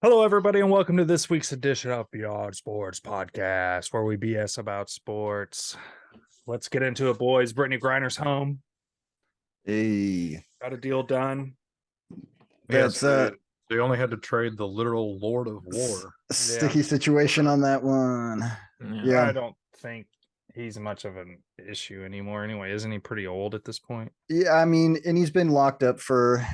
Hello, everybody, and welcome to this week's edition of Beyond Sports Podcast, where we BS about sports. Let's get into it, boys. Britany Griner's home. Hey, Got a deal done. that's they only had to trade the literal Lord of War. sticky situation on that one. Yeah, I don't think he's much of an issue anymore. Anyway, isn't he pretty old at this point? yeah. I mean, and he's been locked up for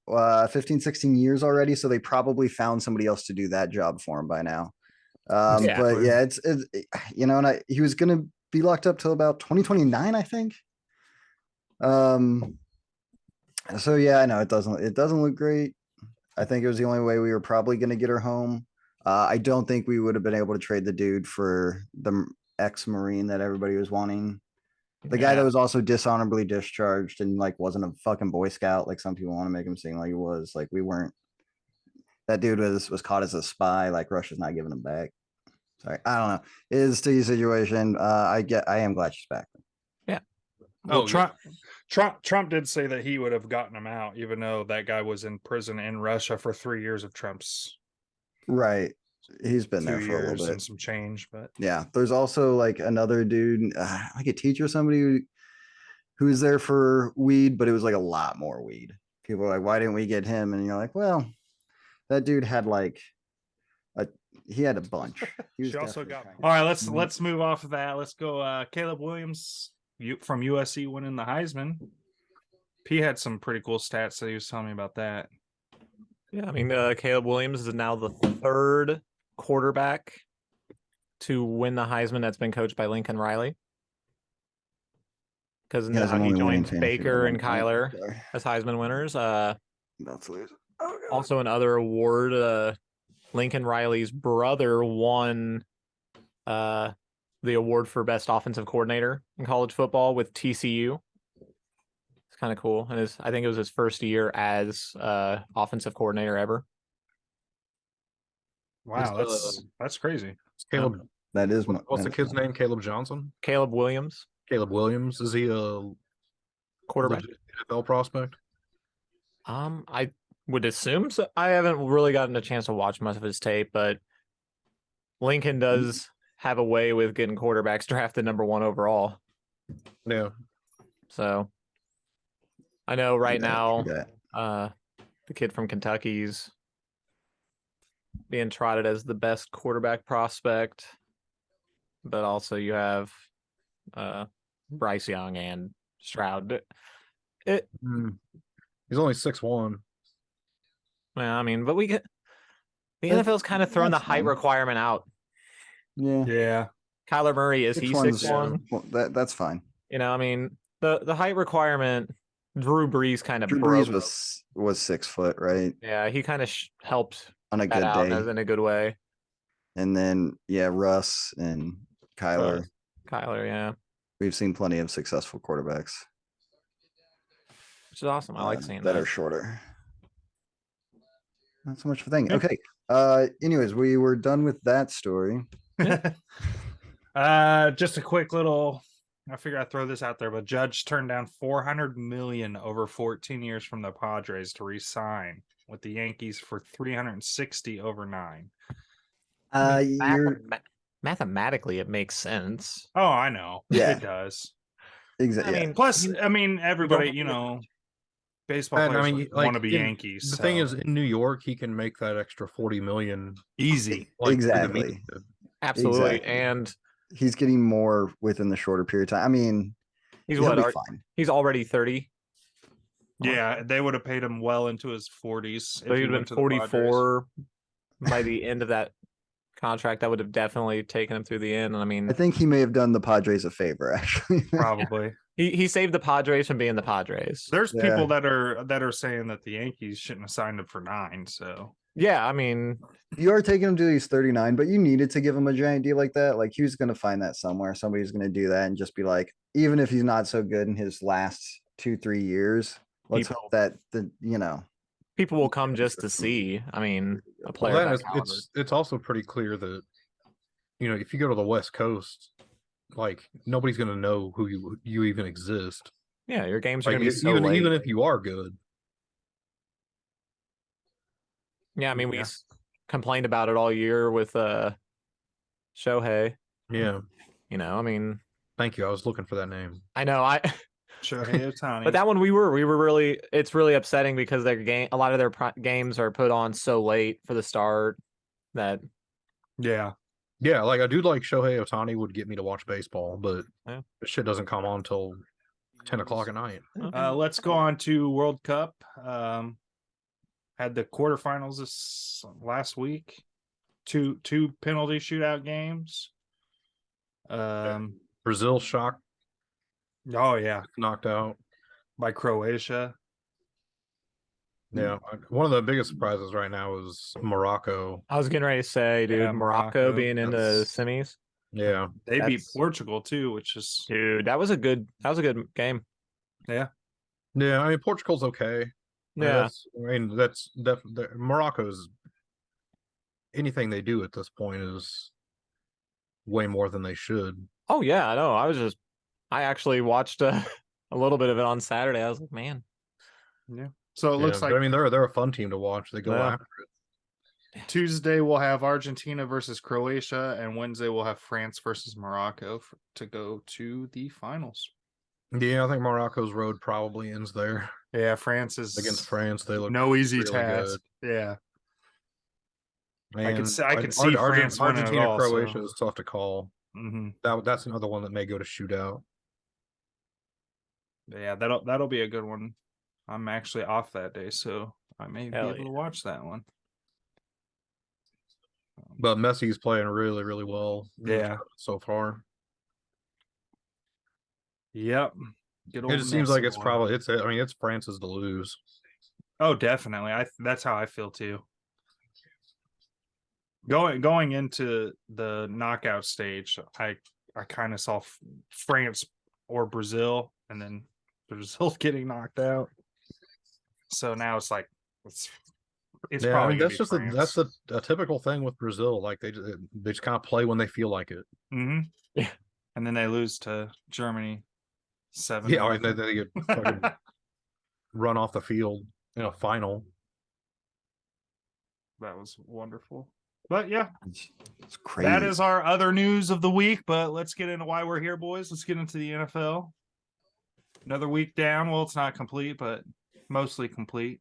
15, 16 years already, so they probably found somebody else to do that job for him by now. But yeah, it's and he was gonna be locked up till about 2029, I think. So yeah, I know it doesn't look great. I think it was the only way we were probably gonna get her home. I don't think we would have been able to trade the dude for the ex-Marine that everybody was wanting. The guy that was also dishonorably discharged and like wasn't a fucking Boy Scout, like some people want to make him seem like he was. Like we weren't. That dude was caught as a spy. Like Russia's not giving him back. Sorry, I don't know. It is a sticky situation. I am glad she's back. Yeah. Well, Trump did say that he would have gotten him out, even though that guy was in prison in Russia for 3 years of Trump's. Right. He's been there 2 for a little years bit. and some change, but yeah, there's also like another dude, like a teacher, somebody who was there for weed, but it was like a lot more weed. People are like, why didn't we get him? And you're like, well, that dude had like he had a bunch. He also got. All right, let's move off of that. Let's go. Caleb Williams from USC winning the Heisman. He had some pretty cool stats that he was telling me about that. Yeah, I mean, Caleb Williams is now the third quarterback to win the Heisman that's been coached by Lincoln Riley. Because now he joins Baker and Kyler as Heisman winners. Also, another award, Lincoln Riley's brother won the award for best offensive coordinator in college football with TCU. It's kind of cool. And I think it was his first year as offensive coordinator ever. Wow, that's crazy. Caleb. That is what's the kid's name? Caleb Johnson? Caleb Williams. Caleb Williams. Is he a quarterback NFL prospect? I would assume so. I haven't really gotten a chance to watch much of his tape, but Lincoln does have a way with getting quarterbacks drafted number 1 overall. Yeah. So I know right now the kid from Kentucky's being trotted as the best quarterback prospect, but also you have Bryce Young and Stroud. He's only 6'1". Well, I mean, but the NFL's kind of thrown the height requirement out. Yeah. Kyler Murray, is he 6'1"? Well, that's fine. You know, I mean, the height requirement, Drew Brees kind of Drew Brees was 6 foot, right? Yeah, he kind of helped on a good day, in a good way. And then Russ and Kyler. Yeah. We've seen plenty of successful quarterbacks, which is awesome. I like seeing that are shorter. Not so much of a thing. Okay. Anyways, we were done with that story. Just a quick little. I figure I'd throw this out there, but Judge turned down $400 million over 14 years from the Padres to re-sign with the Yankees for $360 over 9. Mathematically, it makes sense. Oh, I know. Yeah, it does. Exactly. I mean, plus, everybody, baseball players want to be Yankees. The thing is, in New York, he can make that extra $40 million easy. Exactly. Absolutely, and he's getting more within the shorter period of time. I mean, he's fine. He's already 30. Yeah, they would have paid him well into his 40s. So he'd been 44 by the end of that contract. That would have definitely taken him through the end. And I mean, I think he may have done the Padres a favor, actually. Probably. He saved the Padres from being the Padres. There's people that are saying that the Yankees shouldn't have signed him for 9. So Yeah, I mean, You are taking him to these 39, but you needed to give him a giant deal like that. Like he was going to find that somewhere. Somebody's going to do that and just be like, even if he's not so good in his last 2-3 years, let's People- hope that people will come just to consistent. see. I mean, a Well, player then of that caliber. it's also pretty clear that if you go to the West Coast, like nobody's gonna know who you even exist. Yeah, your games are Like gonna be so late. even if you are good. Yeah, I mean, we Yeah. complained about it all year with Shohei. Yeah. I mean, Thank you. I was looking for that name. I know Shohei Ohtani. but that one we were really. It's really upsetting because a lot of their games are put on so late for the start that yeah. Yeah, like a dude like Shohei Ohtani would get me to watch baseball, but Yeah. this shit doesn't come on till 10 o'clock at night. Let's go on to World Cup. Had the quarterfinals last week. Two penalty shootout games. Brazil shocked, Oh yeah, knocked out. by Croatia. Yeah, one of the biggest surprises right now is Morocco. I was getting ready to say, dude, Yeah, Morocco being in the that's- semis. Yeah, They beat That's- Portugal too, which is Dude, that was a good game. yeah. I mean, Portugal's okay. Yeah. That's definitely Morocco's. Anything they do at this point is way more than they should. Oh yeah, I know. I actually watched a little bit of it on Saturday. I was like, man, so it looks Yeah, like but I mean, they're a fun team to watch. They go Yeah. after it. Tuesday we'll have Argentina versus Croatia, and Wednesday we'll have France versus Morocco to go to the finals. Yeah, I think Morocco's road probably ends there Yeah, France is against France. They look no easy really task. Yeah, good. I could see Ar- France winning it Argentina, all, Croatia so- is tough to call. hmm That's another one that may go to shootout. Yeah, that'll be a good one. I'm actually off that day, so I may Hell be able to watch that one. But Messi's playing really, really well. Yeah. so far. Yep. Good It old just seems like Messi it's boy. probably it's France's to lose. Oh, definitely. That's how I feel too. Going into the knockout stage, I kind of saw France or Brazil, and then Brazil getting knocked out. So now it's like it's Yeah, I probably mean gonna that's be just France. that's a typical thing with Brazil. Like they just kind of play when they feel like it. Mm-hmm. Yeah. And then they lose to Germany 7. Yeah, and they get fucking run off the field in a final. That was wonderful. But yeah, It's crazy. that is our other news of the week. But let's get into why we're here, boys. Let's get into the NFL. Another week down. Well, it's not complete, but mostly complete.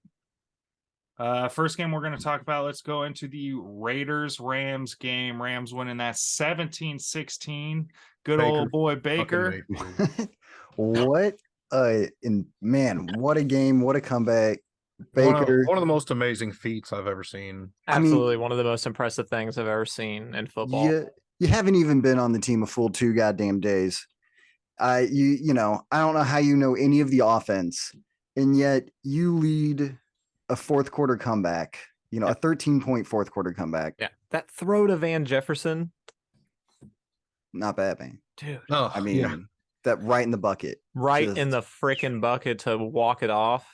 First game we're going to talk about. Let's go into the Raiders-Rams game. Rams winning that 17-16. Good Baker. old boy Fucking Baker. Mayfield. What what a game, what a comeback. One Baker. of the most amazing feats I've ever seen. I mean- absolutely one of the most impressive things I've ever seen in football. You haven't even been on the team a full 2 goddamn days. I don't know how you know any of the offense, and yet you lead a fourth quarter comeback, a 13-point fourth quarter comeback. Yeah, that throw to Van Jefferson, Not bad, man. dude, Oh, I mean, yeah. that right in the bucket. right Just- in the freaking bucket to walk it off.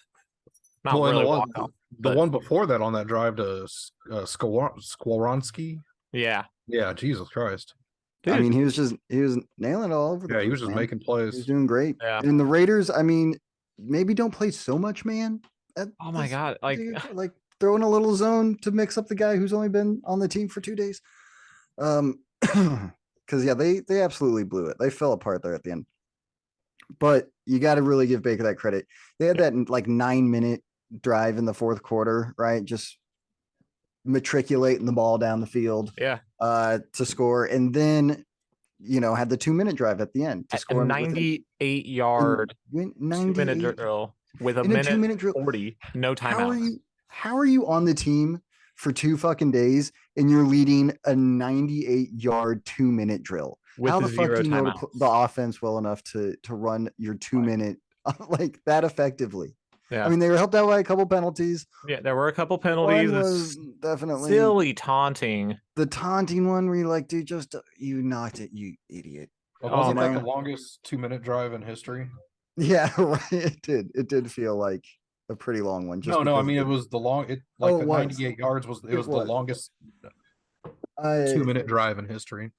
Not Well, and really the one, walk off. the but- one before that on that drive to Skowronski. Yeah, Yeah, Jesus Christ. I dude. mean, he was nailing it all over the Yeah, he was place, just man. making He was plays. doing great. Yeah. And the Raiders, I mean, maybe don't play so much man. Oh my God, like- like throw in a little zone to mix up the guy who's only been on the team for 2 days. Because yeah, they absolutely blew it. They fell apart there at the end. But you got to really give Baker that credit. They had that like 9-minute drive in the fourth quarter, right? Just matriculating the ball down the field Yeah, to score, and then had the 2-minute drive at the end to a score. 98-yard 2-minute 98 drill with a in a minute 2-minute drill. 40, no timeouts. How are you on the team for 2 fucking days and you're leading a 98-yard 2-minute drill? With How the fuck zero do you know timeouts. the offense well enough to run your 2-minute like that effectively? Yeah. I mean, they were helped out by a couple penalties. Yeah, there were a couple penalties. One It's was definitely silly taunting. the taunting one where you're like, dude, just you knocked it, you idiot. But Oh, wasn't that no. the longest 2-minute drive in history? Yeah, right. It did. It did feel like a pretty long one. Just No, I because mean the- it was the long. It Oh, like it the was. 98 yards was It was the was. longest I 2-minute drive in history,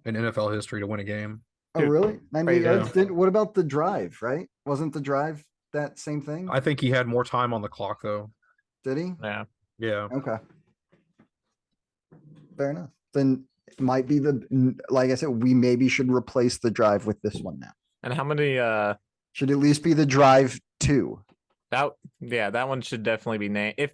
in NFL history to win a game. Oh, Dude, really? 98 crazy. yards? What about the drive, right? Wasn't the drive that same thing? I think he had more time on the clock though. Did he? Yeah. Yeah, Okay. Fair enough. Then it might be like I said, we maybe should replace the drive with this one now. And how many Should at least be the drive 2. that one should definitely be named. If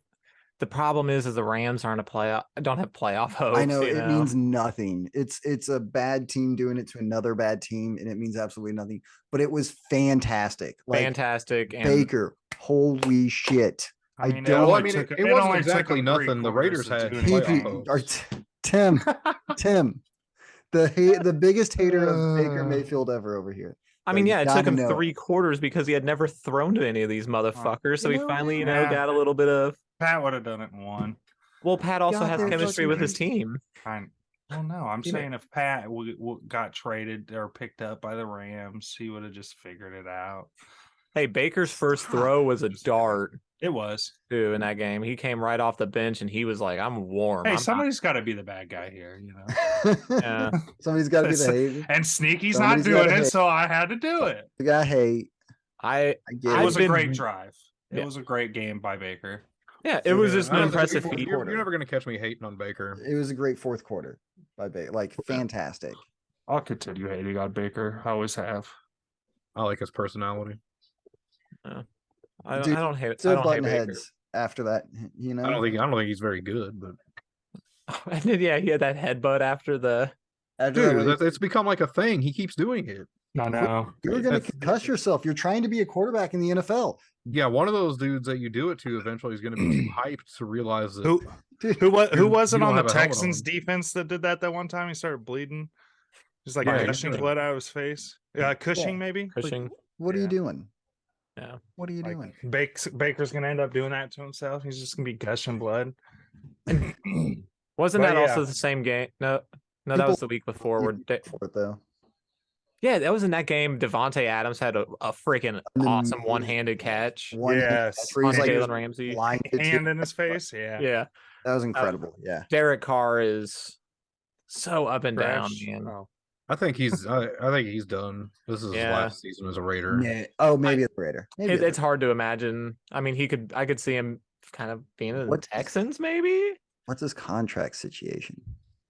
the problem is the Rams aren't a playoff, don't have playoff hopes. I know you it means nothing. It's a bad team doing it to another bad team, and it means absolutely nothing. But it was fantastic. Like fantastic. And Baker, holy shit. I mean, don't- well, I only mean, took- it wasn't only took exactly them 3 nothing. The quarters Raiders to had do playoff anything. hopes. Tim, the biggest hater of Baker Mayfield ever over here. I mean, you yeah, it took gotta him know. 3 quarters because he had never thrown to any of these motherfuckers. So you he know, finally, yeah. got a little bit of. Pat would have done it in one. Well, Pat also got has there chemistry fucking with his team. Fine. Well, no, I'm You know- saying if Pat got traded or picked up by the Rams, he would have just figured it out. Hey, Baker's first throw was a dart It was. too in that game. He came right off the bench and he was like, "I'm warm." Hey, I'm not-" somebody's got to be the bad guy here, you know. Yeah. Somebody's got to be the hater. And Sneaky's Somebody's not doing gotta it, hate. so I had to do it. The guy hate. I I get It I've was it. a great been- drive. It Yeah. was a great game by Baker. yeah, it was just I an don't think impressive people- feat. You're never gonna catch me hating on Baker. It was a great fourth quarter by Baker. Like fantastic. I'll continue hating on Baker. I always have. I like his personality. I Dude, don't hate it. I Still don't hate button Baker. heads after that, you know. I don't think he's very good, but And then yeah, he had that headbutt after the. After that, dude, like, it's become like a thing. He keeps doing it. I know. you're gonna that's- concuss yourself. You're trying to be a quarterback in the NFL. Yeah, one of those dudes that you do it to eventually is going to be too hyped to realize that. Who Dude, who You was it don't on the have a helmet Texans on. defense that did that one time? He started bleeding. Just like Yeah, gushing he's blood out of his face. Yeah, Cushing Yeah. maybe. Cushing. what are you Yeah. doing? Yeah. What are you Like, doing? Baker's gonna end up doing that to himself. He's just gonna be gushing blood. Wasn't But that also yeah. the same game? No, that was the week before. Where For it though. yeah, that was in that game. Devonte Adams had a freaking An awesome amazing one-handed catch One hand Yes. catch where he's on like Jalen Ramsey. blinded to- Hand in his face. Yeah. Yeah, That was incredible. Yeah. Derek Carr is so up and down, Trash. man. Oh. I think he's done. This is his Yeah. last season as a Raider. Oh, maybe a Raider. Maybe a It's hard to imagine. I mean, I could see him kind of being in the What's- Texans, maybe. What's his contract situation?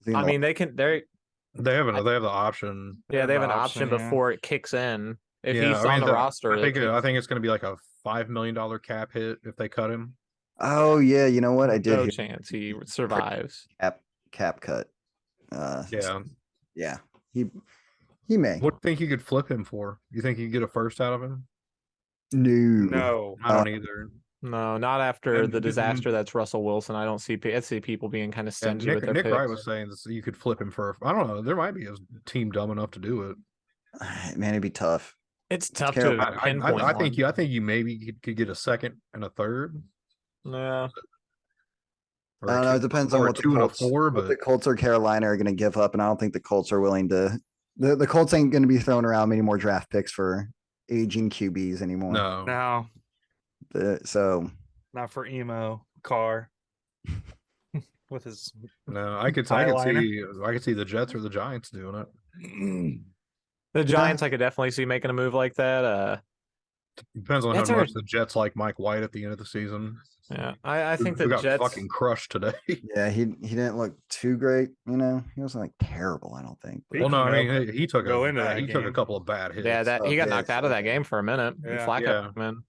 Is he I gonna- mean, they They have the option. they have an option yeah. before it kicks in. If Yeah, he's I on mean, the roster, I think it- it's going to be like a $5 million cap hit if they cut him. oh yeah, you know what? I did no hear chance he survives. cap cut. Yeah. Yeah. He may. What do you think you could flip him for? You think you could get a first out of him? No. No. I don't either. No, not after And- the disaster that's Russell Wilson. I see people being kind of And stingy with their Nick Wright picks. was saying that you could flip him for. I don't know. There might be a team dumb enough to do it. Man, it'd be tough. It's tough Carol- to pinpoint. I think one. you maybe could get a second and a third. Yeah. Or I a don't know. two- It depends or on a what the 2 and a Colts, 4, what but the Colts or Carolina are going to give up, and I don't think the Colts are willing to. The Colts ain't going to be throwing around many more draft picks for aging QBs anymore. no. No. So Not for emo Carr. With his No, I could Eyeliner. see the Jets or the Giants doing it. The Giants, I could definitely see making a move like that. Depends on That's how our- much the Jets like Mike White at the end of the season. Yeah, I think Who the got Jets. fucking crushed today. yeah, he didn't look too great. You know, he wasn't like terrible. I don't think. He Well, no, can I go- mean he took go a into that he took a game. couple of bad hits. Yeah, that Oh, he got yeah, knocked out of that okay. game for a minute. Yeah. Flacco, Yeah. man.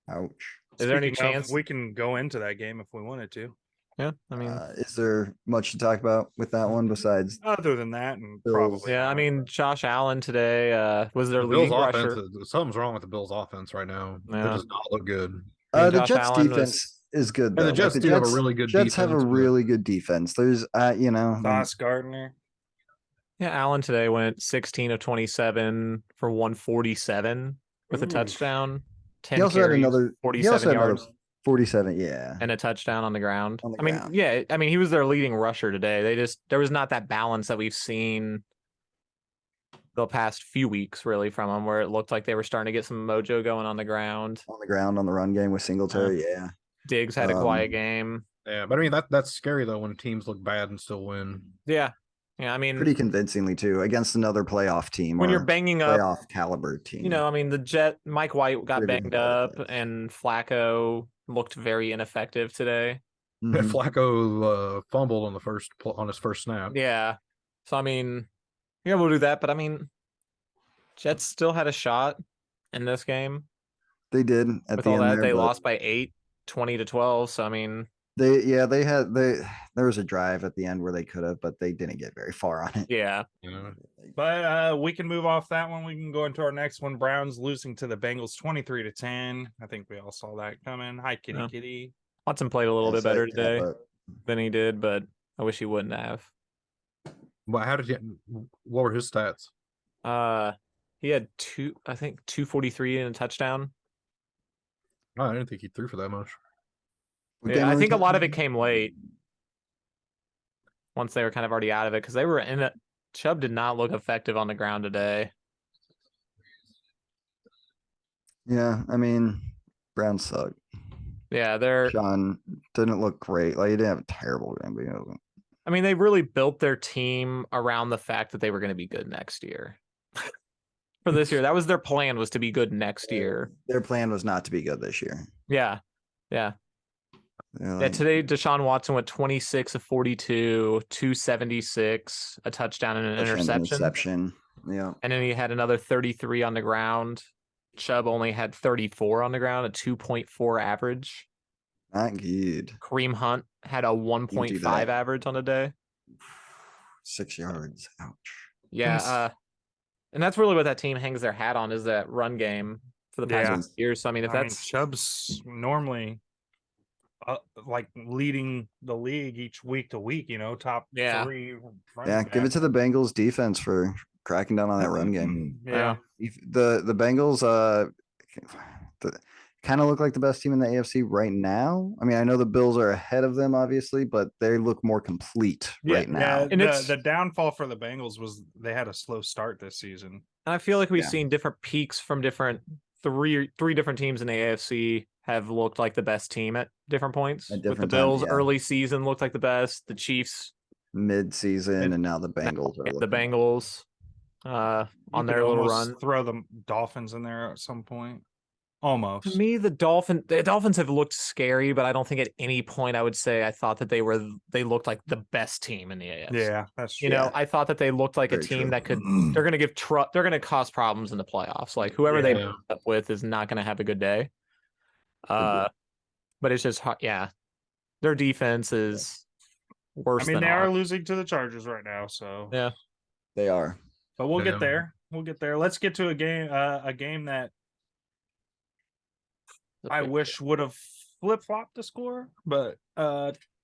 Ouch. Is there any Speaking of, chance? we can go into that game if we wanted to? Yeah, I mean, Is there much to talk about with that one besides? Other than that, and Bills. probably yeah, I not, mean, but- Josh Allen today was their The Bills' leading offense, rusher. something's wrong with the Bills' offense right now. It Yeah. does not look good. I mean, The Josh Jets Allen defense is good. And Though. the Like, Jets do have a really good Jets have a defense, but- really good defense. There's, you know, Sauce Gardner. Yeah, Allen today went 16 of 27 for 147 with a Ooh. touchdown. 10 He also had carries, another. He 47 also had another yards, 47. Yeah. and a touchdown on the ground. On the I mean, ground. yeah, I mean, he was their leading rusher today. There was not that balance that we've seen the past few weeks really from him, where it looked like they were starting to get some mojo going on the ground. On the ground on the run game with Singletary. Yeah. Diggs had a quiet game. Yeah, but I mean that's scary though when teams look bad and still win. Yeah. Yeah, I mean, Pretty convincingly too against another playoff team. when you're or banging up, playoff caliber team. I mean, Mike White got Pretty banged difficult to up, and Flacco looked very ineffective today. Mhm. Flacco fumbled on his first snap. Yeah. So, I mean, yeah, we'll do that. But, I mean, Jets still had a shot in this game. They did at With the all end that, there. they but lost by 8, 20-12. So, I mean, there was a drive at the end where they could have, but they didn't get very far on it. yeah. Yeah. But we can move off that one. We can go into our next one. Browns losing to the Bengals 23-10. I think we all saw that coming. Hi, kitty Yeah. kitty. Watson played a little Yeah, bit so, better yeah, today but than he did, but I wish he wouldn't have. Well, what were his stats? He had 243 and a touchdown. Oh, I didn't think he threw for that much. what Yeah, game I are we think a lot of it talking came late once they were kind of already out of it because they were in it. Chubb did not look effective on the ground today. about? Yeah, I mean, Browns suck. Yeah, they're. Sean didn't look great. Like he didn't have a terrible game, but I mean, they really built their team around the fact that they were going to be good next year. For this year, that was their plan, was to be good next year. their plan was not to be good this year. Yeah, They're yeah. like, Today, Deshaun Watson went 26 of 42, 276, a touchdown and an interception. Yeah. And then he had another 33 on the ground. Chubb only had 34 on the ground, a 2.4 average. Not good. Kareem Hunt had a 1.5 that. average on the day. 6 yards. Ouch. Yeah, and that's really what that team hangs their hat on, is that run game for the past years. So I mean, if that's Chubb's normally like leading the league each week to week, top 3. Yeah, give it to the Bengals defense for cracking down on that run game. Yeah. The Bengals kind of look like the best team in the AFC right now. I mean, I know the Bills are ahead of them, obviously, but they look more complete right now. And the downfall for the Bengals was they had a slow start this season. And I feel like we've seen different peaks from three different teams in the AFC have looked like the best team at different points. At With the different Bills, times, yeah. early season looked like the best. The Chiefs, Mid-season, and now the Bengals are the looking. Bengals, on You their could little almost run. throw the Dolphins in there at some point. Almost. To me, the Dolphins have looked scary, but I don't think at any point I would say I thought that they looked like the best team in the AFC. Yeah, that's true. I thought that they looked like Very a team true. that they're going to they're going to cause problems in the playoffs. Like whoever they end up with is not going to have a good day. But it's just their defense is worse. I mean, than they are ours. losing to the Chargers right now, so Yeah. They are. But we'll Yeah. get there. We'll get there. Let's get to a game that I wish would have flip-flopped the score, but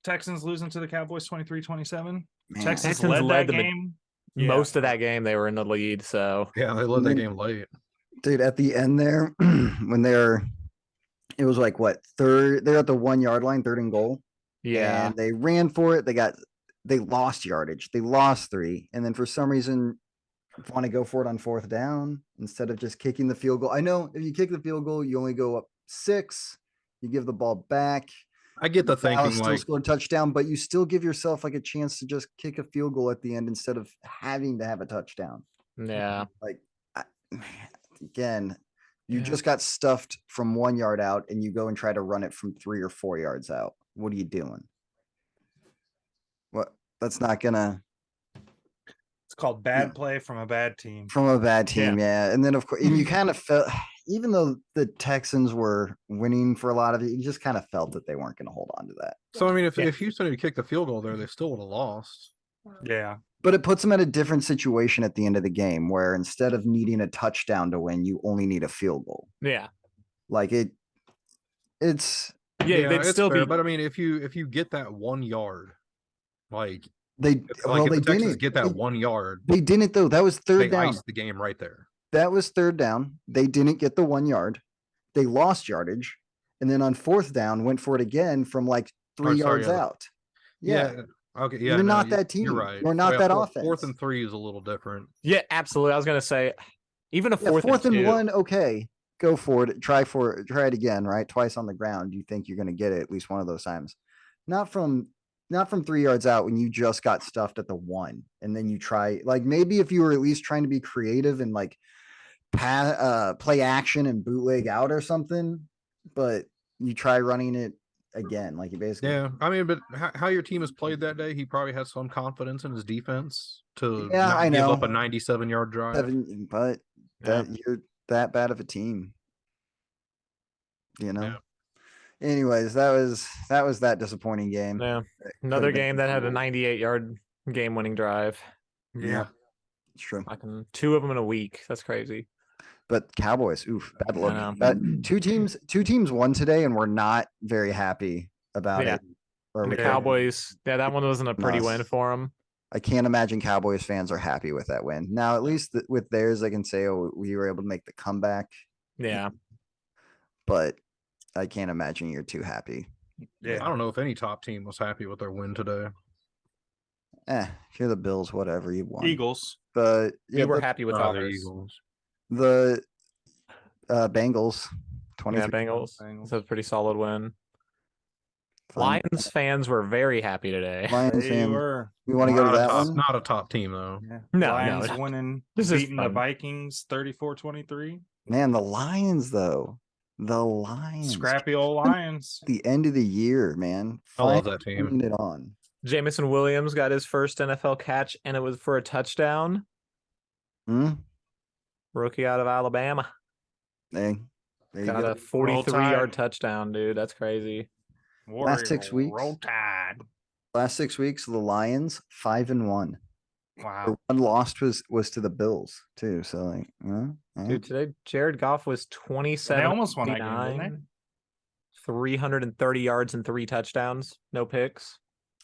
Texans losing to the Cowboys 23-27. Man. Texans Texans led led that the game. most of that game they were in the lead. So Yeah, they led that game late. Dude, at the end there, when it was like what, they're at the 1 yard line, 3rd and goal. yeah, And they ran for it. They lost yardage. They lost 3. And then for some reason want to go for it on 4th down instead of just kicking the field goal. I know if you kick the field goal, you only go up 6. You give the ball back. I get the Dallas thinking still like scored a touchdown, but you still give yourself like a chance to just kick a field goal at the end instead of having to have a touchdown. yeah. Like, again, you just got stuffed from 1 yard out and you go and try to run it from 3 or 4 yards out. What are you doing? What? That's not gonna. It's called bad play from a bad team. From a bad team, yeah. And then of course, and you kind of felt, even though the Texans were winning for a lot of it, you just kind of felt that they weren't going to hold on to that. so. I mean, if Houston had kicked the field goal there, they still would have lost. Yeah. But it puts them at a different situation at the end of the game, where instead of needing a touchdown to win, you only need a field goal. Yeah. Like it's Yeah, they'd it's still fair, be. But I mean, if you get that 1 yard, like they if the Texans didn't get that 1 yard, They didn't though. That was they 3rd down. iced the game right there. That was 3rd down. They didn't get the 1 yard. they lost yardage, and then on 4th down went for it again from like 3 sorry, yards yeah, out. Yeah, Okay. Yeah. you're no, not you- that team. You're right. You're not Yeah, that Fourth offense. and 3 is a little different. Yeah, absolutely. I was gonna say even a Yeah, 4th and 2. 1, okay, go for it. Try it again, right? Twice on the ground. You think you're going to get it at least one of those times. Not from 3 yards out when you just got stuffed at the 1, and then you try, like, maybe if you were at least trying to be creative and like play action and bootleg out or something, but you try running it again, like you basically. Yeah, I mean, but how your team has played that day, he probably has some confidence in his defense to Yeah, not I give up know. a 97-yard drive. But Yeah. you're that bad of a team, you know. Yeah. Anyways, that was that disappointing game. Yeah. It Another could've been game that had a cool. 98-yard game-winning drive. Yeah, it's true. Like 2 of them in a week. That's crazy. But Cowboys, oof, bad look. know. That two teams won today, and we're not very happy about Yeah. it. Or And the we- Cowboys, yeah, that one wasn't a pretty win Us. for them. I can't imagine Cowboys fans are happy with that win. Now, at least with theirs, I can say, oh, we were able to make the comeback. Yeah. But I can't imagine you're too happy. Yeah. I don't know if any top team was happy with their win today. If you're the Bills, whatever, you won. Eagles. But We yeah, were but happy with The ours. Eagles. the Bengals, Yeah, 23. Bengals. Bengals. That's a pretty solid win. fine. Lions fans were very happy today. Lions They fan. were. We want to go to Not a that top, one. not a top team though. Yeah. No, Lions no. winning, This is beating the fun. Vikings 34-23. Man, the Lions though. The Lions. Scrappy old Lions. The end of the year, man. I love Finally that team. putting it on. Jamison Williams got his first NFL catch, and it was for a touchdown. Hmm? Rookie out of Alabama. Hey, there you Got go. a 43-yard Tide. touchdown, dude. That's crazy. Warrior, 6 weeks. Roll Tide. Last 6 weeks, the Lions 5-1. Wow. The one lost was to the Bills too. So like, Dude, today Jared Goff was 27. They almost won that game, didn't they? 330 yards and 3 touchdowns, no picks.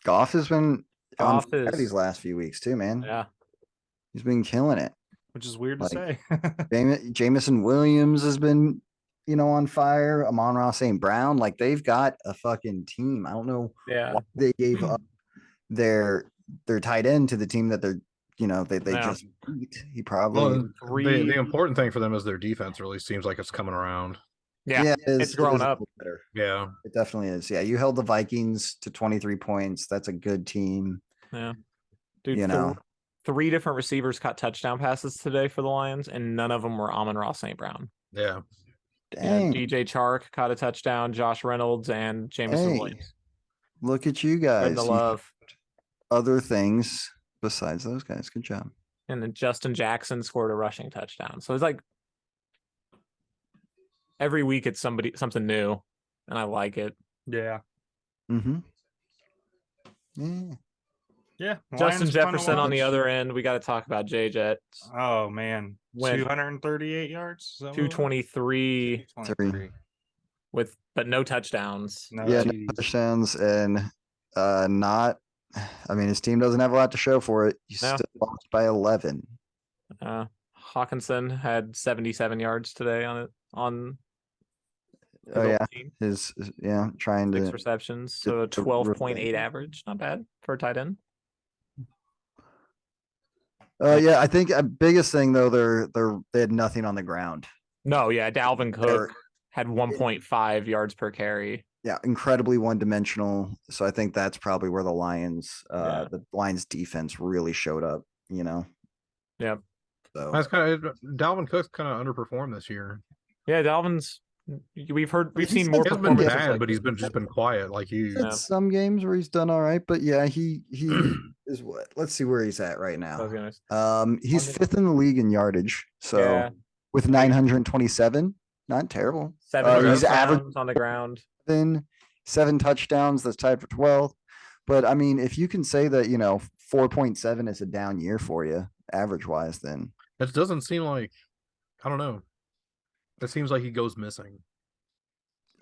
Goff has been on Goff fire is- these last few weeks too, man. Yeah. He's been killing it. Which is weird to Like, say. Jamison Williams has been, on fire. Amon-Ra St. Brown, like they've got a fucking team. I don't know Yeah. why they gave up their tight end to the team that they're, they Yeah. just beat. He probably, Well, the important thing for them is their defense really seems like it's coming around. Yeah. it is- it's it grown is a up. little better. Yeah. It definitely is. Yeah, you held the Vikings to 23 points. That's a good team. Yeah. Dude, You know. 3 different receivers caught touchdown passes today for the Lions, and none of them were Amon-Ra St. Brown. Yeah. Dang, DJ Chark caught a touchdown, Josh Reynolds, and Jamison Hey, Williams. look at you Spread guys. the You love. other things besides those guys. Good job. And then Justin Jackson scored a rushing touchdown. So it's like every week it's something new, and I like it. Yeah. Mm-hmm. Yeah. Yeah. Justin Lions fun to Jefferson on the watch. other end. We got to talk about JJ. Oh man. When- 238 yards. Is that what it was? 223 223. but no touchdowns. No Yeah, no TDs. touchdowns and not. I mean, his team doesn't have a lot to show for it. He's No. still lost by 11. Hawkinson had 77 yards today on his Oh old yeah, team. trying 6 to. receptions, so a to 12.8 really- average. Not bad for a tight end. Yeah, I think biggest thing though, they had nothing on the ground. No, yeah, Dalvin They're- Cook had 1.5 yards per carry. Yeah, incredibly one-dimensional. So I think that's probably where the Lions, Yeah. the Lions defense really showed up. Yep. So That's kind of Dalvin Cook's kind of underperformed this year. Yeah, Dalvin's. We've He's seen had more He hasn't been performances. bad, like but he's this. been just been quiet. Like he's you. had some games where he's done all right, but yeah, he is what? Let's see where he's at right I was now. gonna- He's on the- 5th in the league in yardage. So yeah, with 927, not terrible. 7 he's touchdowns on the ground. 7 touchdowns. That's tied for 12th. But I mean, if you can say that, 4.7 is a down year for you, average wise, then It doesn't seem like. I don't know. It seems like he goes missing.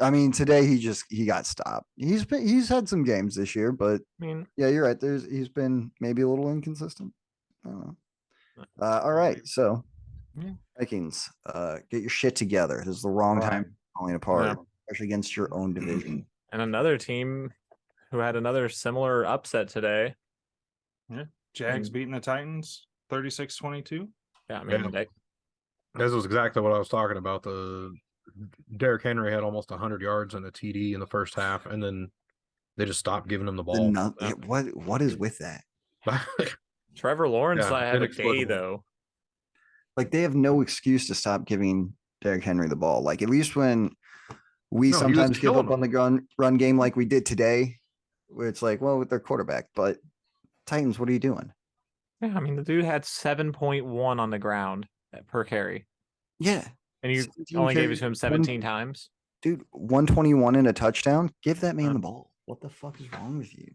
I mean, today he got stopped. He's had some games this year, but I mean, yeah, you're right. He's been maybe a little inconsistent. I don't know. All right, so Yeah. Vikings, get your shit together. This is the wrong time to falling apart, especially against your own division. And another team who had another similar upset today. Jags And- beating the Titans 36-22. Yeah, I mean, Yeah. This was exactly what I was talking about. The Derrick Henry had almost 100 yards and a TD in the first half, and then they just stopped giving him the ball. What is with that? Trevor Lawrence Yeah, had a day inexplicable. though. Like they have no excuse to stop giving Derrick Henry the ball. Like at least when we No, he was sometimes give killing up on the run game like we did today, where it's like, well, with their quarterback, but Titans, what are you doing? Yeah, I mean, the dude had 7.1 on the ground per carry, Yeah. and you 17 only gave it carries, to him 17 times. Dude, 121 and a touchdown. Give that man the ball. What the fuck is wrong with you?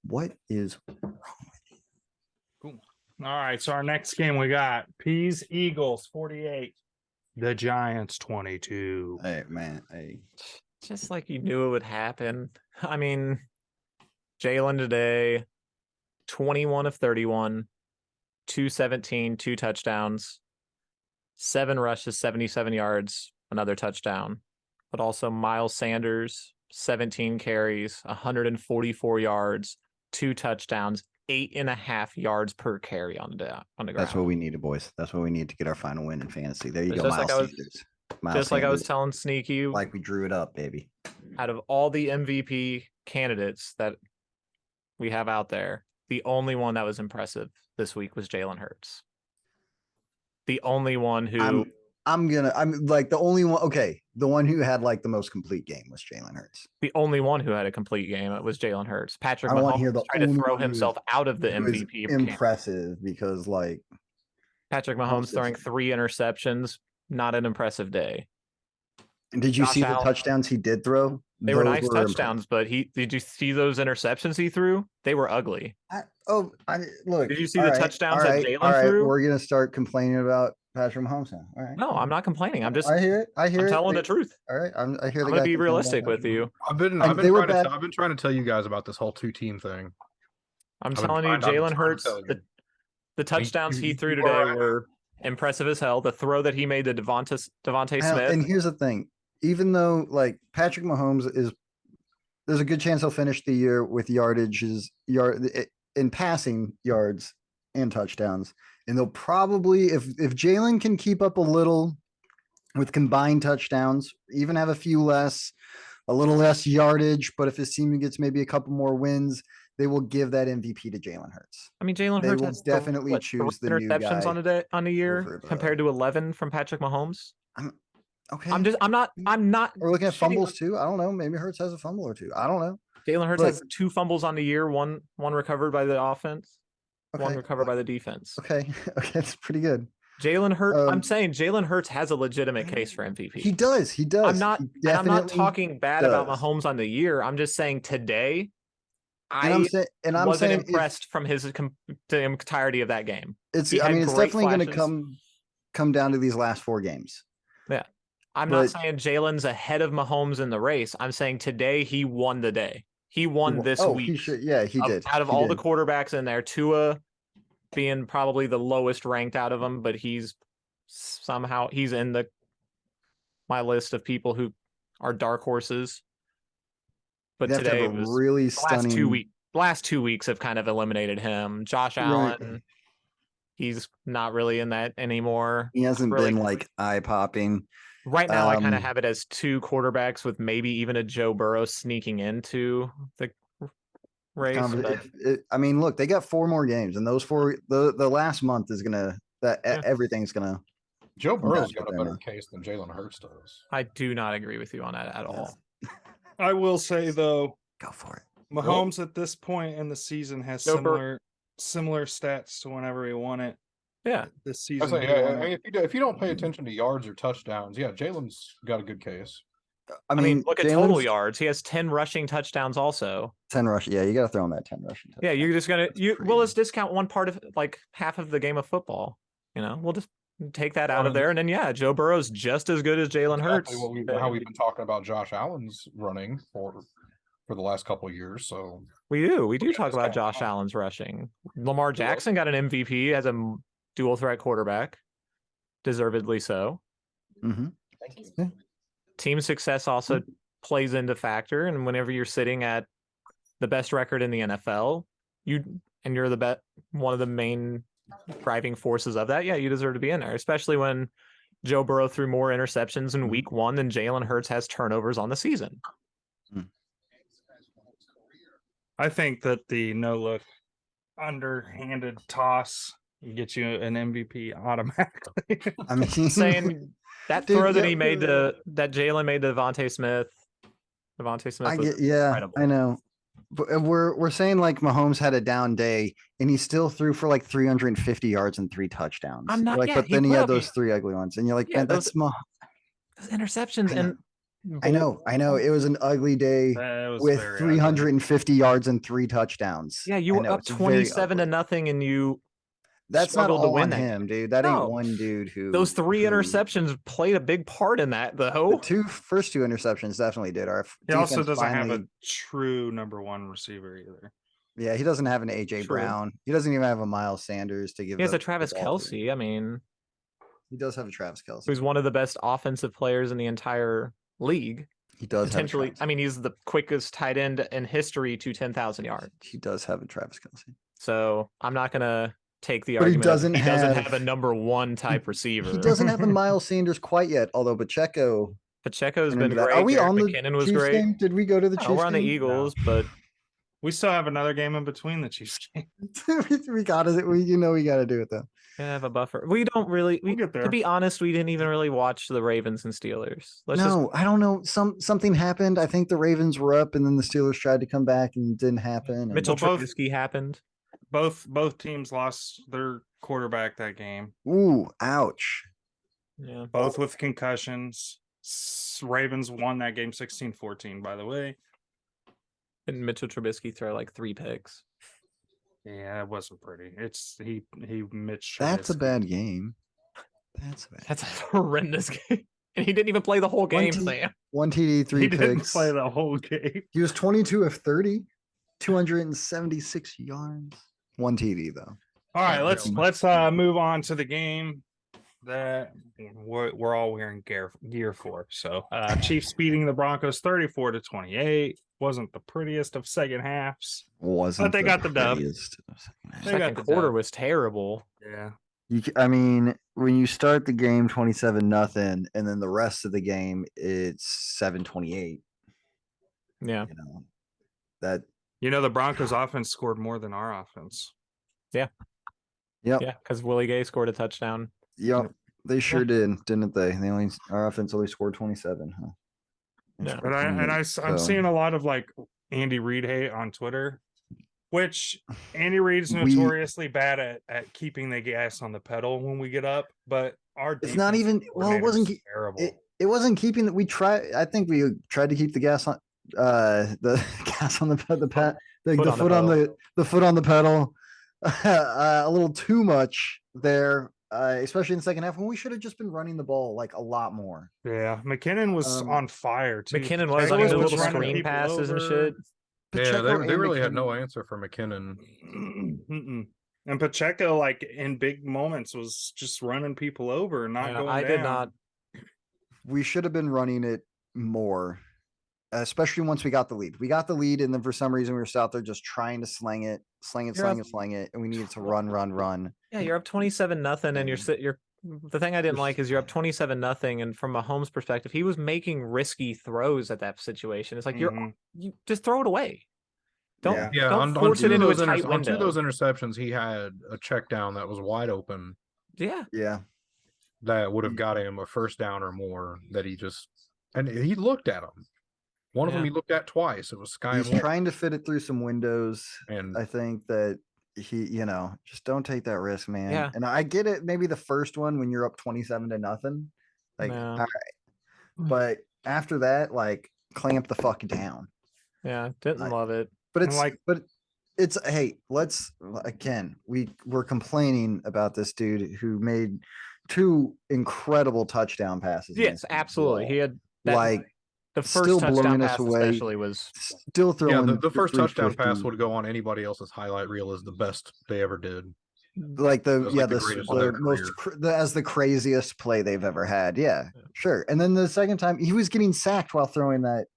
What is wrong with you? Cool. All right, so our next game we got Peas Eagles 48, the Giants 22. Hey man, hey. Just like you knew it would happen. I mean, Jalen today, 21 of 31, 217, 2 touchdowns, 7 rushes, 77 yards, another touchdown. But also Miles Sanders, 17 carries, 144 yards, 2 touchdowns, 8.5 yards per carry on the ground. That's what we needed, boys. That's what we need to get our final win in fantasy. There you It's go, just Miles like I was- Sanders. Miles Just like I was Sanders, telling Sneaky, like we drew it up, baby. out of all the MVP candidates that we have out there, the only one that was impressive this week was Jalen Hurts. The only one who I'm like the only one. Okay, the one who had like the most complete game was Jalen Hurts. had a complete game was Jalen Hurts. Patrick I don't want to hear Mahomes the tried to only throw one who himself out of the It was MVP. camp. impressive because like Patrick Mahomes throwing 3 interceptions, not an impressive day. did you Josh see the Allen- touchdowns he did throw? They were Those nice impressive. touchdowns, but did you see those interceptions he threw? They were ugly. Look. Did you see all the right, touchdowns all that right, Jalen all right, threw? We're gonna start complaining about Patrick Mahomes now. All right. No, I'm not complaining. I'm just I hear it. I hear I'm it. telling the truth. All right. I hear I'm the gonna guy be complaining about realistic with Patrick you. Mahomes. I've been trying to tell you guys about this whole 2-team thing. I'm I've been telling you, trying- I've been Jalen trying to Hurts, tell you. the touchdowns he you threw are today right. were impressive as hell. The throw that he made to Devontae Smith. And here's the thing: even though like Patrick Mahomes there's a good chance he'll finish the year with in passing yards and touchdowns, and they'll probably if Jalen can keep up a little with combined touchdowns, even have a little less yardage, but if his team gets maybe a couple more wins, they will give that MVP to Jalen Hurts. I mean, Jalen They Hurts will has definitely choose the new interceptions guy on a year over the- compared to 11 from Patrick Mahomes. Okay. I'm not. We're looking at shitting fumbles too. I don't know. Maybe Hurts has a fumble or two. I don't know. Jalen Hurts Look. has 2 fumbles on the year, one recovered by the offense, one Okay. recovered by the defense. Okay. Okay. That's pretty good. Jalen Hurts. I'm Um, saying Jalen Hurts has a legitimate case for MVP. He does. He does. I'm not. He And I'm not definitely talking bad about does. Mahomes on the year. I'm just saying today, And I'm wasn't saying impressed from the entirety of that game. it's He I had mean it's great definitely going to flashes. come down to these last 4 games. I'm not But- saying Jalen's ahead of Mahomes in the race. I'm saying today he won the day. He won this week. He should. Yeah, he did. Out of He all the did. quarterbacks in there, Tua being probably the lowest ranked out of them, but he's in my list of people who are dark horses. But You have to today have a was really the last stunning. last 2 weeks have kind of eliminated him. Josh Right. Allen, he's not really in that anymore. He hasn't really- been like eye popping. Right now, I kind of Um, have it as 2 quarterbacks with maybe even a Joe Burrow sneaking into the race. I mean, look, they got 4 more games, and those 4, the last month is gonna everything's gonna. Joe Burrow's That's got what a they're better not. case than Jalen Hurts does. I do not agree with you on that at all. I will say though, Go for it. Mahomes at this point in the season has Joe Bur- similar stats to whenever he won it Yeah, this I season. say, he yeah, won I mean, it. if you don't pay attention to yards or touchdowns, yeah, Jalen's got a good case. I mean, look at total Jalen's yards. He has 10 rushing touchdowns also. 10 rush. Yeah, you got to throw in that 10 rushing. Yeah, touchdown. you're just gonna That's well, let's crazy. discount one part of like half of the game of football. We'll just take that Well, out I of mean- there, and then yeah, Joe Burrow's just as good as Jalen Hurts. Exactly how we've been talking about Josh Allen's running for the last couple of years. So We do Yeah, talk it's about kinda Josh fun. Allen's rushing. Lamar Jackson got an MVP as a dual threat quarterback, deservedly so. Mhm. thank you. Yeah. team success also plays into factor. And whenever you're sitting at the best record in the NFL, you're one of the main driving forces of that. Yeah, you deserve to be in there, especially when Joe Burrow threw more interceptions in week 1 than Jalen Hurts has turnovers on the season. I think that the no look underhanded toss gets you an MVP automatically. I mean, Saying that Dude, throw that yeah, he made that Jalen made to Devontae Smith. Devontae Smith I was get, yeah, incredible. I know. But we're saying like Mahomes had a down day and he still threw for like 350 yards and 3 touchdowns. I'm not- Like, yeah, but he then he put had up- those 3 ugly ones, and you're like, Yeah, man, that's those interceptions I know. and I know. It was an ugly day That was with very 350 yards and 3 touchdowns. yeah, you I were know, up it's very 27-0 and you That's not struggled to all win on that him, game. dude. That No. ain't one dude who Those 3 who- interceptions played a big part in that, though. The first two interceptions definitely did. Our He also defense doesn't have a finally- true number 1 receiver either. Yeah, he doesn't have an AJ True. Brown. He doesn't even have a Miles Sanders to give. He has the a Travis ball to. Kelsey. I mean, He does have a Travis Kelsey. who's one of the best offensive players in the entire league. He does Potentially, have a Travis. I mean, he's the quickest tight end in history to 10,000 yards. He does have a Travis Kelsey. So I'm not gonna take the But he argument. He doesn't doesn't have- have a number 1 type receiver. He doesn't have a Miles Sanders quite yet, although Pacheco. Pacheco's turned been into that. great. Are we Jerick on the McKinnon was Chiefs great. game? Did we go to the No, Chiefs we're on the game? Eagles, but We still have another game in between the Chiefs game. we got it. We got to do it though. we have a buffer. We don't really. We'll get To there. be honest, we didn't even really watch the Ravens and Steelers. Let's just No, I don't know. Something happened. I think the Ravens were up, and then the Steelers tried to come back, and it didn't happen. and- Mitchell Well, both- Trubisky happened. Both teams lost their quarterback that game. Ooh, ouch. Yeah. Both with concussions. Ravens won that game 16-14, by the way. And Mitchell Trubisky throw like 3 picks. Yeah, it wasn't pretty. It's he Mitch. That's a Trubisky. bad game. That's a bad. That's a horrendous game. And he didn't even play the whole game, team- Sam. 1 TD, 3 He didn't picks. play the whole game. He was 22 of 30, 276 yards. 1 TD though. All right, Yeah, let's really. move on to the game that we're all wearing gear for. So, Chiefs beating the Broncos 34-28. Wasn't the prettiest of second halves. Wasn't they got the dub. prettiest of second half. They got Second the quarter dub. was terrible. Yeah. I mean, when you start the game 27-0, and then the rest of the game it's 7-28. Yeah. You know that. You know, the Broncos offense scored more than our offense. Yep. Yeah. Because Willie Gay scored a touchdown. Yep. They sure did, didn't they? Our offense only scored 27, huh? And Yeah. scored And 28, I'm so- seeing a lot of like Andy Reid hate on Twitter, which Andy Reid's We- notoriously bad at keeping the gas on the pedal when we get up, but our It's not defensive even- well, it coordinator's wasn't terrible. It wasn't keeping that. I think we tried to keep the gas on the gas on the foot on the pedal a little too much there, especially in the second half when we should have just been running the ball like a lot more. Yeah, McKinnon was on fire too. McKinnon was Pacheco like the was little running screen people passes and over. shit. Yeah, Pacheco they and really had no McKinnon- answer for McKinnon. Mm-mm. And Pacheco, like in big moments, was just running people over and not Yeah, going I down. did not. We should have been running it more, especially once we got the lead. We got the lead, and then for some reason we were still out there just trying to sling it, and we needed to run. Yeah, you're up 27-0, and you're the thing I didn't like is you're up 27-0, and from a Mahomes perspective, he was making risky throws at that situation. It's like Mhm. you just throw it away. Don't Yeah. Yeah, don't on force two it of into a those tight on two of window. those interceptions, he had a check down that was wide open Yeah, Yeah, that would have Mm. got him a first down or more. That he just and he looked at them. One of them Yeah. he looked at twice. It was Sky he's and Moore, trying to fit it through some windows. and I think that he, just don't take that risk, man. Yeah. And I get it. Maybe the first one when you're up 27-0, like, No. all right. But after that, like, clamp the fuck down. yeah, didn't Like- love it. But And, it's like- but it's hey, let's again. We're complaining about this dude who made 2 incredible touchdown passes. Yes, against us. absolutely. He had that, Like, the first still touchdown blowing us pass, away. especially was still throwing. yeah, the first touchdown pass 350. would go on anybody else's highlight reel as the best they ever did. like the was yeah like the the, greatest of their the most career. as the craziest play they've ever had. Yeah, Yeah. sure. And then the second time he was getting sacked while throwing that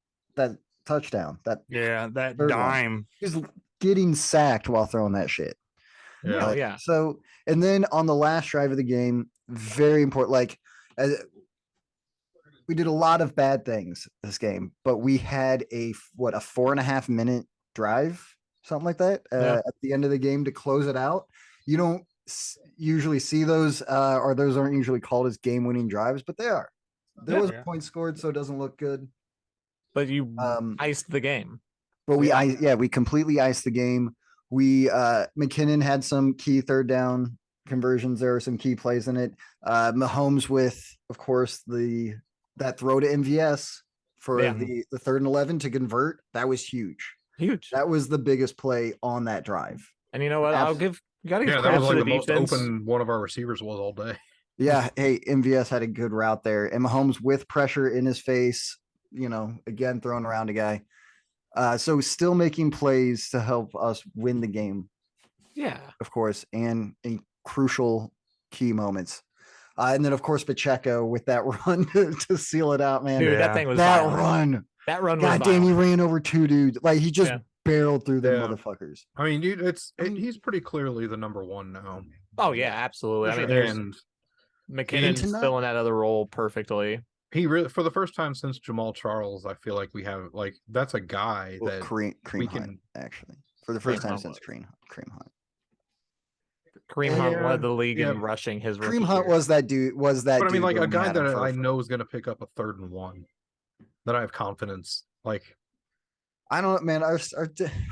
touchdown. That Yeah, that third one. dime. He was getting sacked while throwing that shit. Yeah, Like, yeah. So and then on the last drive of the game, very important. Like we did a lot of bad things this game, but we had a 4.5 minute drive, something like that, Yeah. at the end of the game to close it out. You don't usually see those, or those aren't usually called as game winning drives, but they are. There was Yeah. a point scored, so it doesn't look good. But you Um, iced the game. But we, Yeah. we completely iced the game. We, McKinnon had some key third down conversions. There were some key plays in it. Mahomes with, of course, that throw to MVS for Yeah. the 3rd and 11 to convert. That was huge. Huge. That was the biggest play on that drive. And you know what? You gotta give Yeah, that credit was to like the the most defense. open one of our receivers was all day. Yeah. Hey, MVS had a good route there. And Mahomes with pressure in his face, again, throwing around a guy. So still making plays to help us win the game, Yeah. of course, and in crucial key moments. And then, of course, Pacheco with that run to seal it out, man. Dude, Yeah. that thing was That violent. run. That run was God damn, he violent. ran over 2 dudes. Like he just Yeah. barreled through them Yeah. motherfuckers. I mean, dude, I mean- he's pretty clearly the number one now. Oh yeah, absolutely. For I mean, sure. there's And McKinnon's to not- filling that other role perfectly. he really, for the first time since Jamal Charles, I feel like we have that's a guy Well, that Cream we Hunt, can. actually, for the first Kareem time Hunt since was. Cream Hunt. Kareem Hunt Yeah, led the league yeah. in rushing his rookie Kareem Hunt year. was that dude. But I mean, like a when we guy had him that for- I know is going to pick up a 3rd and 1. That I have confidence. Like I don't, man.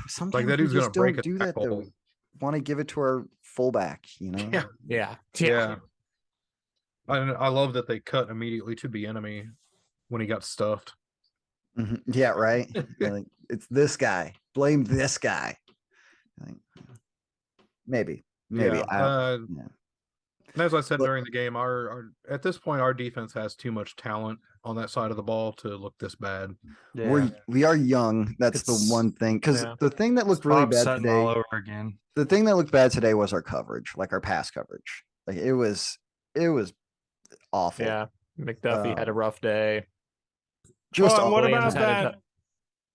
Sometimes that we dude's going just to break don't a do that though. tackle. We want to give it to our fullback, Yeah, Yeah. yeah. I love that they cut immediately to the enemy when he got stuffed. Mhm. Yeah, right. Like, it's this guy. Blame this guy. Like, maybe. Yeah. Yeah. And as I said But- during the game, our at this point our defense has too much talent on that side of the ball to look this bad. Yeah. We are young. That's It's- the one thing. Because yeah. the thing that It's looked really Bob bad Sutton all today, over again. the thing that looked bad today was our coverage, like our pass coverage. Like it was awful. Yeah. McDuffie had a rough day. Just Well, and what awful. about Williams had a that tou-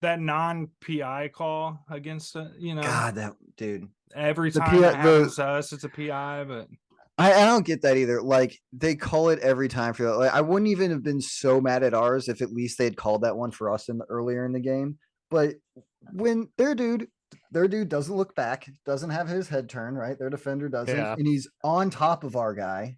that non-PI call against it? God, that dude. Every the time that PI happens to us, it's a PI. But I don't get that either. Like they call it every time for like I wouldn't even have been so mad at ours if at least they'd called that one for us earlier in the game. But when their dude doesn't look back, doesn't have his head turned, right? Their defender doesn't, Yeah. and he's on top of our guy,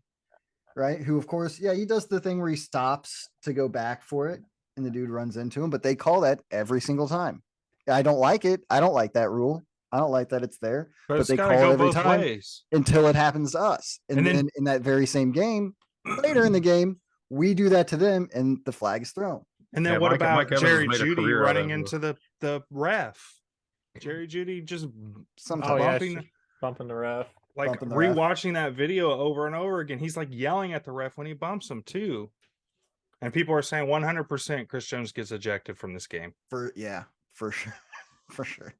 right? Who of course, yeah, he does the thing where he stops to go back for it, and the dude runs into him, but they call that every single time. I don't like it. I don't like that rule. I don't like that it's there, but it's they gotta call go it every both time ways. until it happens to us. And, And then- then in that very same game, later in the game, we do that to them and the flag is thrown. And then Yeah, what Mike about Evans has Jerry made a Judy career out running of into the ref? Jerry Judy just Sometimes Oh yeah, bumping, bumping the ref. like bumping the ref. rewatching that video over and over again. He's like yelling at the ref when he bumps him too. And people are saying 100% Chris Jones gets ejected from this game. for sure. For sure.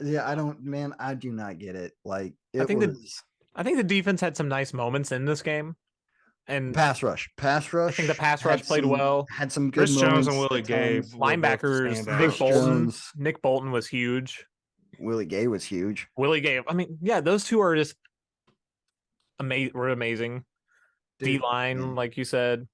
Yeah, I do not get it. Like it think that- was I think the defense had some nice moments in this game. And pass rush. Pass rush. the pass had rush played some- well. Had some good Chris Jones moments and Willie at Gay times. were both linebackers, standouts. Nick Chris Bolton. Jones. Nick Bolton was huge. Willie Gay was huge. Willie Gay. I mean, yeah, those two are just were amazing. D Dude, line, yeah. like you said.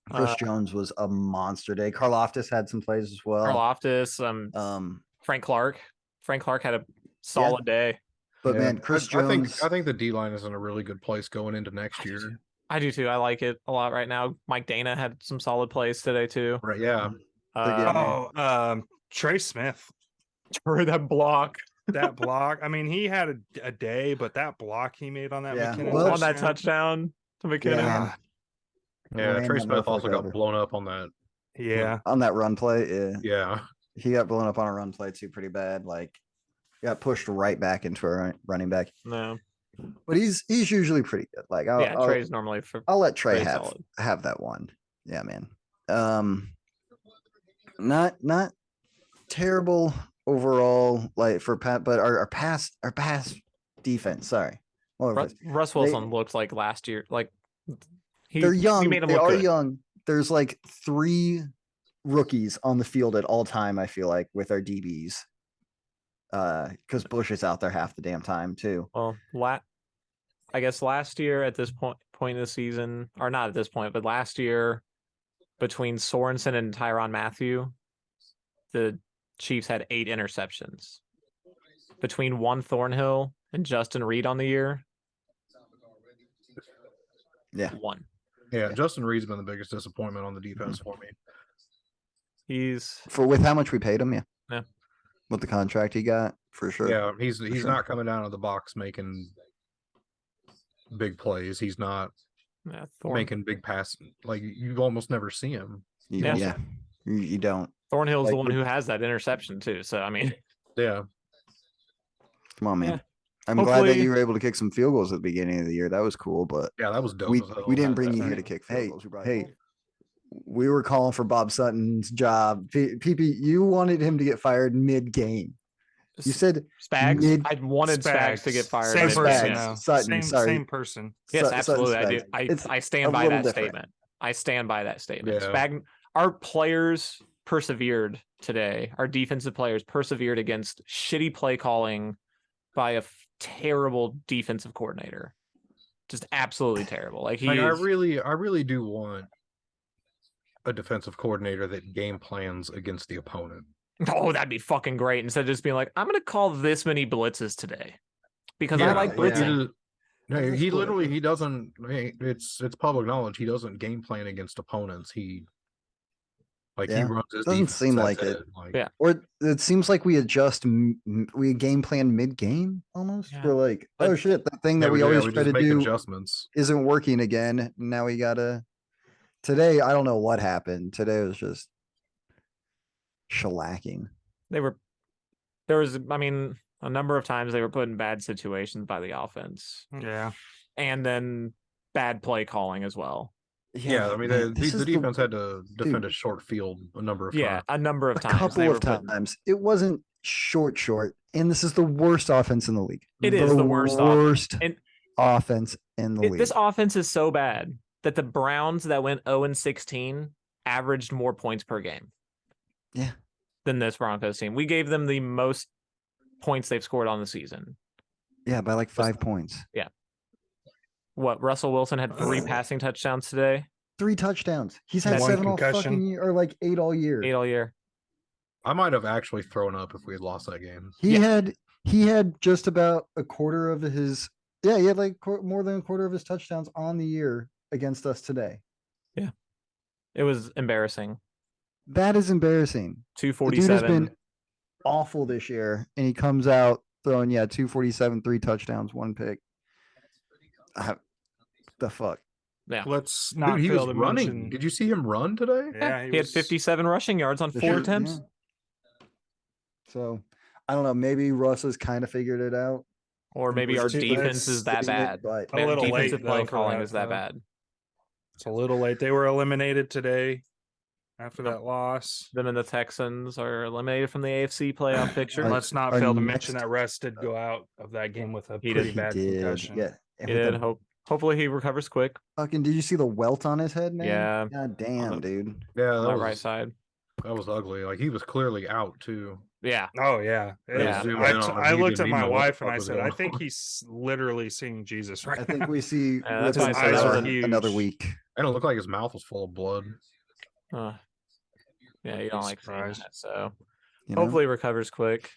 Chris Jones was a monster day. Karloftis had some plays as well. Karloftis, Frank Clark. Frank Clark had a solid day. But Yeah. man, Chris I think Jones. I think the D line is in a really good place going into next year. I do too. I like it a lot right now. Mike Dana had some solid plays today too. Right? Yeah. getting- Trey Smith. For that block That block. I mean, he had a day, but that block he made on that Yeah, McKinnon well- on that touchdown to McKinnon. Yeah. Yeah. Ran Trey that Smith also motherfucker got over. blown up on that. Yeah. On that run play, yeah. Yeah. He got blown up on a run play too, pretty bad. Like got pushed right back into a running back. No. But he's usually pretty good. Like Yeah, Trey's normally for I'll let Trey pretty have solid. have that one. Yeah, man. Not terrible overall, like for Pat, but our pass defense. Sorry, all over the place. Russ Wilson looked like last year. Like They're young. We made him They look are good. young. There's like 3 rookies on the field at all time, I feel like, with our DBs. Because Bush is out there half the damn time too. Well, I guess last year at this point in the season, or not at this point, but last year between Sorensen and Tyrann Mathieu, the Chiefs had 8 interceptions. Between Juan Thornhill and Justin Reed on the year, Yeah. 1. Yeah, Justin Reed's been the biggest disappointment on the defense for me. He's With how much we paid him, Yeah. With the contract he got, for sure. Yeah, he's sure. not coming down to the box making big plays. He's not making big passes. Like you almost never see him. Yeah. You don't. Thornhill's the Like, one who has that interception too. So I mean, Yeah. Come on, man. Yeah. I'm glad that Hopefully- you were able to kick some field goals at the beginning of the year. That was cool, but Yeah, that was dope. we as hell. didn't bring you That- here to kick field goals. Hey, we were calling for Bob Sutton's job. PP, you wanted him to get fired mid-game. You said Spags. I wanted Spags to get fired. Same Spags. person. Yeah. No. Sutton, sorry. Same person. Yes, Sutton absolutely. I do. Spags. It's I a stand by little that different. statement. I stand by that statement. Yeah. Our players persevered today. Our defensive players persevered against shitty play calling by a terrible defensive coordinator. Just absolutely terrible. Like I really do want a defensive coordinator that game plans against the opponent. Oh, that'd be fucking great. Instead of just being like, I'm gonna call this many blitzes today because I like blitzing. No, That's he cool. literally he doesn't. It's public knowledge. He doesn't game plan against opponents. He Yeah. runs his Doesn't defense, seem that's like it. Like, Yeah. Or it seems like we adjust, we game plan mid-game almost. Yeah. We're like, But- oh shit, the thing that yeah, we always try just to make do adjustments. isn't working again. Now we gotta. Today, I don't know what happened. Today was just shellacking. There was, I mean, a number of times they were put in bad situations by the offense, Yeah. and then bad play calling as well. Yeah, I mean man, this the is defense had to defend Dude. a short field a number of Yeah, times. a number of a times. they couple were of put- times. It wasn't short, and this is the worst offense in the league. It is the worst offense. worst And- offense in the league. This offense is so bad that the Browns that went 0-16 averaged more points per game. Yeah. Than this Broncos team. We gave them the most points they've scored on the season. Yeah, by like 5 points. What, Russell Wilson had 3 passing touchdowns today, 3 touchdowns. He's had One 7 all concussion. fucking year, or like 8 all year. 8 all year. I might have actually thrown up if we had lost that game. He Yeah. had just about a quarter of his. Yeah, he had like more than a quarter of his touchdowns on the year against us today. It was embarrassing. That is embarrassing. The dude has 247. been awful this year, and he comes out throwing 247, 3 touchdowns, 1 pick. The fuck. Let's not Dude, he fail was to running. mention. Did you see him run today? Yeah, He had 57 rushing yards on The 4 shit, attempts. yeah. So I don't know. Maybe Russ has kind of figured it out. Or maybe was our too- defense is that Fixing it, bad. but A little late, defensive though, play for calling that, is that though. bad. It's a little late. They were eliminated today after that loss. Them and the Texans are eliminated from the AFC playoff picture. Our- Let's not our fail to mention next- that Russ did go out of that game with a He pretty did. bad concussion. Yeah. and He with did. the Hopefully he recovers quick. fucking, did you see the welt on his head, man? Yeah. God damn, dude. Yeah, On that that was right side. that was ugly. Like he was clearly out too. Yeah. Oh yeah. Yeah. Zoom in on him. I He looked didn't at even my know what the wife and fuck I was said, going I think on. he's literally seeing Jesus right I think now. we see Yeah, with that's why his I said that was eyes another huge. week. And it looked like his mouth was full of blood. Yeah, you don't like seeing surprised. that. So You know? hopefully he recovers quick.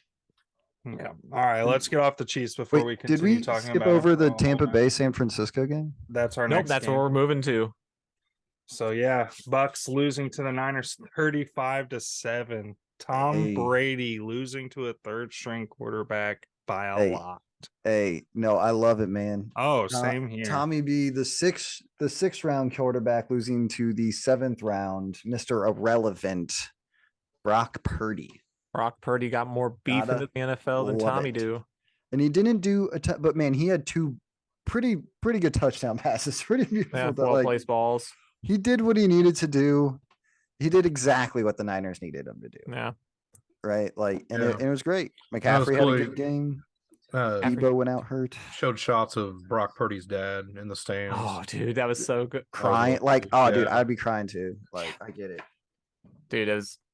Okay. All right, let's get off the Chiefs before we Wait, continue did we talking skip about over the Oklahoma. Tampa Bay San Francisco game? That's our Nope, next that's game. where we're moving to. So yeah, Bucks losing to the Niners 35-7. Tom Hey. Brady losing to a third string quarterback by a Hey. lot. Hey, no, I love it, man. Oh, same here. Tommy B, the sixth round quarterback, losing to the 7th round, Mr. Irrelevant, Brock Purdy. Brock Purdy got more beef Gotta into the NFL than love Tommy it. do. And he didn't do but man, he had 2 pretty good touchdown passes. Pretty beautiful. Yeah, that, well like, placed balls. he did what he needed to do. He did exactly what the Niners needed him to do. Yeah. Right? Like, and, Yeah. it was great. was McCaffrey had cool. a good game. Debo went out hurt, Showed shots of Brock Purdy's dad in the stands. Oh, dude, that was so good. crying. lovely. Like, oh, dude, Yeah. I'd be crying too. Like, I get it. Dude,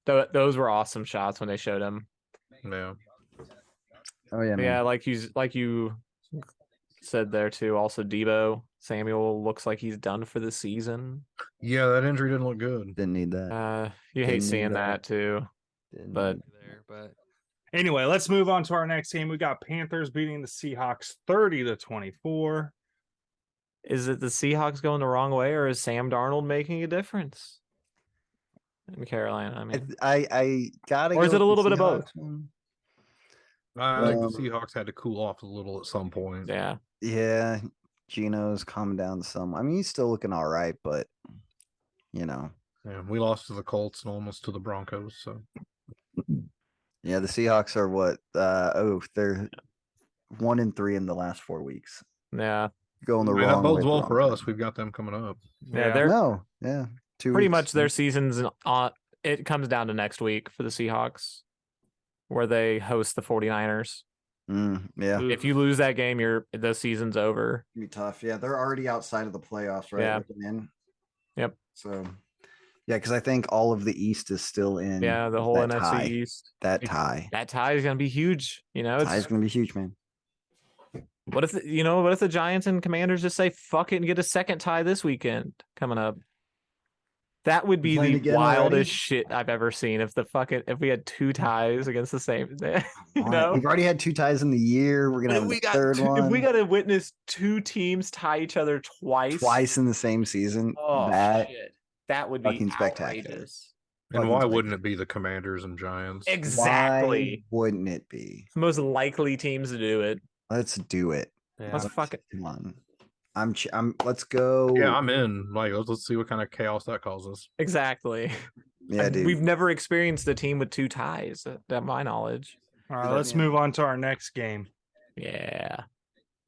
those were awesome shots when they showed him. Yeah. Oh yeah, man. Yeah, like you said there too. Also, Debo Samuel looks like he's done for the season. Yeah, that injury didn't look good. Didn't need that. You hate Didn't need seeing that. that too. Didn't But need there, but Anyway, let's move on to our next game. We got Panthers beating the Seahawks 30-24. is it the Seahawks going the wrong way, or is Sam Darnold making a difference in Carolina? I mean, I gotta. Or is go it a with little the bit of both? Seahawks one. I think the Um, Seahawks had to cool off a little at some point. yeah. Yeah, Gino's calmed down some. I mean, he's still looking all right, but you know, Yeah, we lost to the Colts and almost to the Broncos. So yeah, the Seahawks are what? They're 1-3 in the last 4 weeks. Yeah. Going the I mean, wrong that way. bodes at the well wrong for time. us. We've got them coming up. Yeah, they're No, yeah, 2 pretty weeks. much their season's on. It comes down to next week for the Seahawks, where they host the 49ers. Yeah, If you lose that game, the season's over. be tough. Yeah, they're already outside of the playoffs, right? Yeah. Looking in. Yep. So, yeah, because I think all of the East is still in. Yeah, the whole that NFC tie. East. That tie. That tie is gonna be huge. You know, Tie is going to be huge, man. what if the Giants and Commanders just say fuck it and get a second tie this weekend coming up? That would be Playing the again wildest already? shit I've ever seen. If we had 2 ties against the same, you All right, know, we've already had 2 ties in the year. We're gonna But have if the third one. if we got to witness 2 teams tie each other twice in the same season, oh that shit, that would be fucking spectacular. outrageous. And Fucking why wouldn't spectacular. it be the Commanders and Giants? Exactly. Why wouldn't it be? The most likely teams to do it. Let's do it. Let's fuck it. Come on. Let's go. Yeah, I'm in. Like, let's see what kind of chaos that causes. Exactly. Yeah, dude. We've never experienced a team with 2 ties, to my knowledge. All right, let's move on to our next game. Yeah.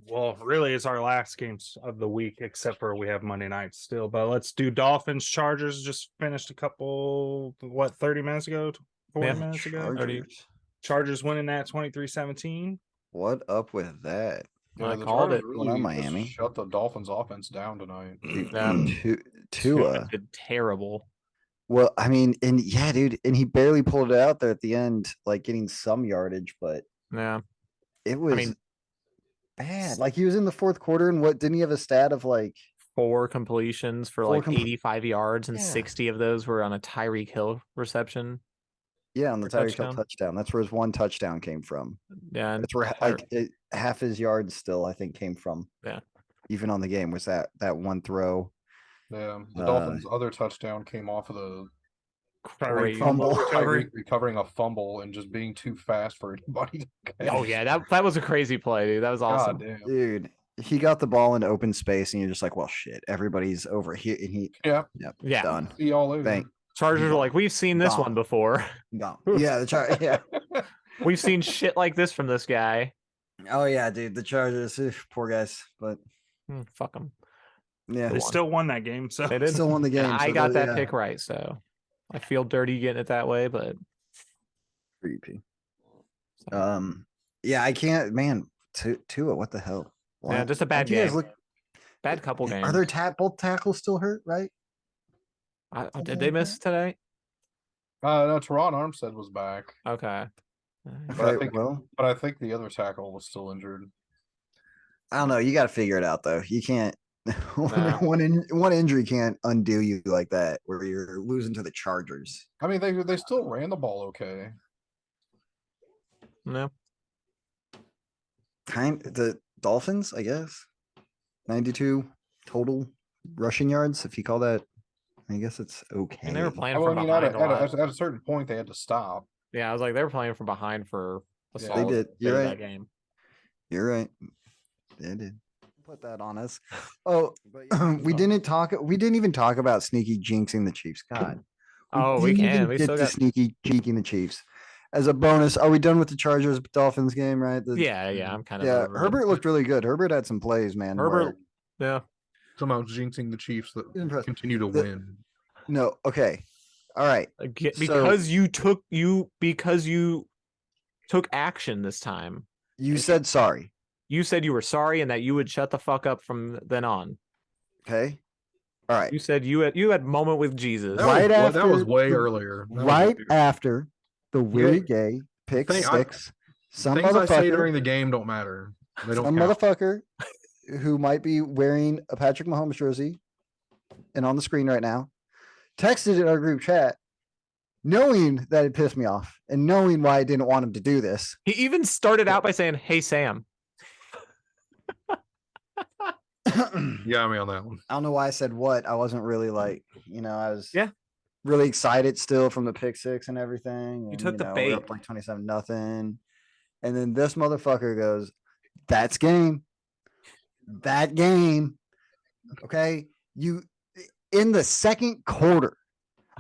Well, really, it's our last games of the week, except for we have Monday night still. But let's do Dolphins Chargers. Just finished a couple, 30 minutes ago, 40 Yeah. minutes ago. Chargers. Chargers winning that 23-17. What up with that? I the called Chargers it. Going on, Miami. Shut the Dolphins' offense down tonight. Dude, Yeah. Tua. Did terrible. Well, I mean, and yeah, dude, and he barely pulled it out there at the end, like getting some yardage, but Yeah. it was mean, bad. Like he was in the fourth quarter, and what didn't he have a stat of like 4 completions for 4 like 85 yards, and Yeah. 60 of those were on a Tyreek Hill reception. on the For Tyreek Hill touchdown? touchdown? That's where his one touchdown came from. Yeah. And That's where half his yards still, I think, came from. Yeah. Even on the game was that one throw. Yeah, the Uh, Dolphins' other touchdown came off of the crazy. fumble. Tyreek recovering a fumble and just being too fast for anybody. To catch. Oh yeah, that was a crazy play, dude. That was awesome. God damn. Dude, he got the ball into open space, and you're just like, well, shit, everybody's over here, and Yeah, Yeah. done. see y'all later. Thank Chargers are like, we've seen this Gone. one before. gone. Yeah, yeah. We've seen shit like this from this guy. Oh yeah, dude, the Chargers, poor guys, but Fuck them. yeah, They still won that game. So They did. still won the game. I so got that yeah. pick right, so I feel dirty getting it that way, but Creepy. Yeah, I can't, man. Tua, what the hell? yeah, just a bad How'd you guys game. Bad couple games. Are their both tackles still hurt? Right? Did they miss today? No, Teron Armstead was back, Okay. But I Okay, think- well, but I think the other tackle was still injured. I don't know. You got to figure it out though. You can't. Nah. One injury can't undo you like that, where you're losing to the Chargers. I mean, they still ran the ball okay. No. The Dolphins, I guess. 92 total rushing yards, if you call that. I guess it's okay. And they were playing I from mean, behind at a lot. a certain point, they had to stop. Yeah, I was like, they were playing from behind for a Yeah. They solid did. bit You're of right. that game. You're right. They did. Put that on us. Oh, but we didn't even talk about sneaky jinxing the Chiefs. God. Oh, we didn't can. even We get still to got. sneaky jinxing the Chiefs. As a bonus, are we done with the Chargers Dolphins game, right? Yeah, I'm kind of. Yeah, over it. Herbert looked really good. Herbert had some plays, man. Herbert. Yeah. Somehow jinxing the Chiefs that Impressive. continue to The- win. No, okay. All right. Again, So- because you took action this time. You said sorry. You said you were sorry and that you would shut the fuck up from then on. Okay. All right. You said you had moment with Jesus. Right that after was way the- earlier. That was Right way- after the Willie Yeah. Gay pick Thing- I- six, some Things I say motherfucker, during the game don't matter. They don't some count. motherfucker who might be wearing a Patrick Mahomes jersey and on the screen right now, texted in our group chat, knowing that it pissed me off and knowing why I didn't want him to do this. He even started out by saying, "Hey Sam." You got me on that one. I don't know why I said what. I wasn't really like, I was Yeah. really excited still from the pick six and everything. And, took the we're up bait. like 27-0. And then this motherfucker goes, that's game. That game. Okay. You in the second quarter.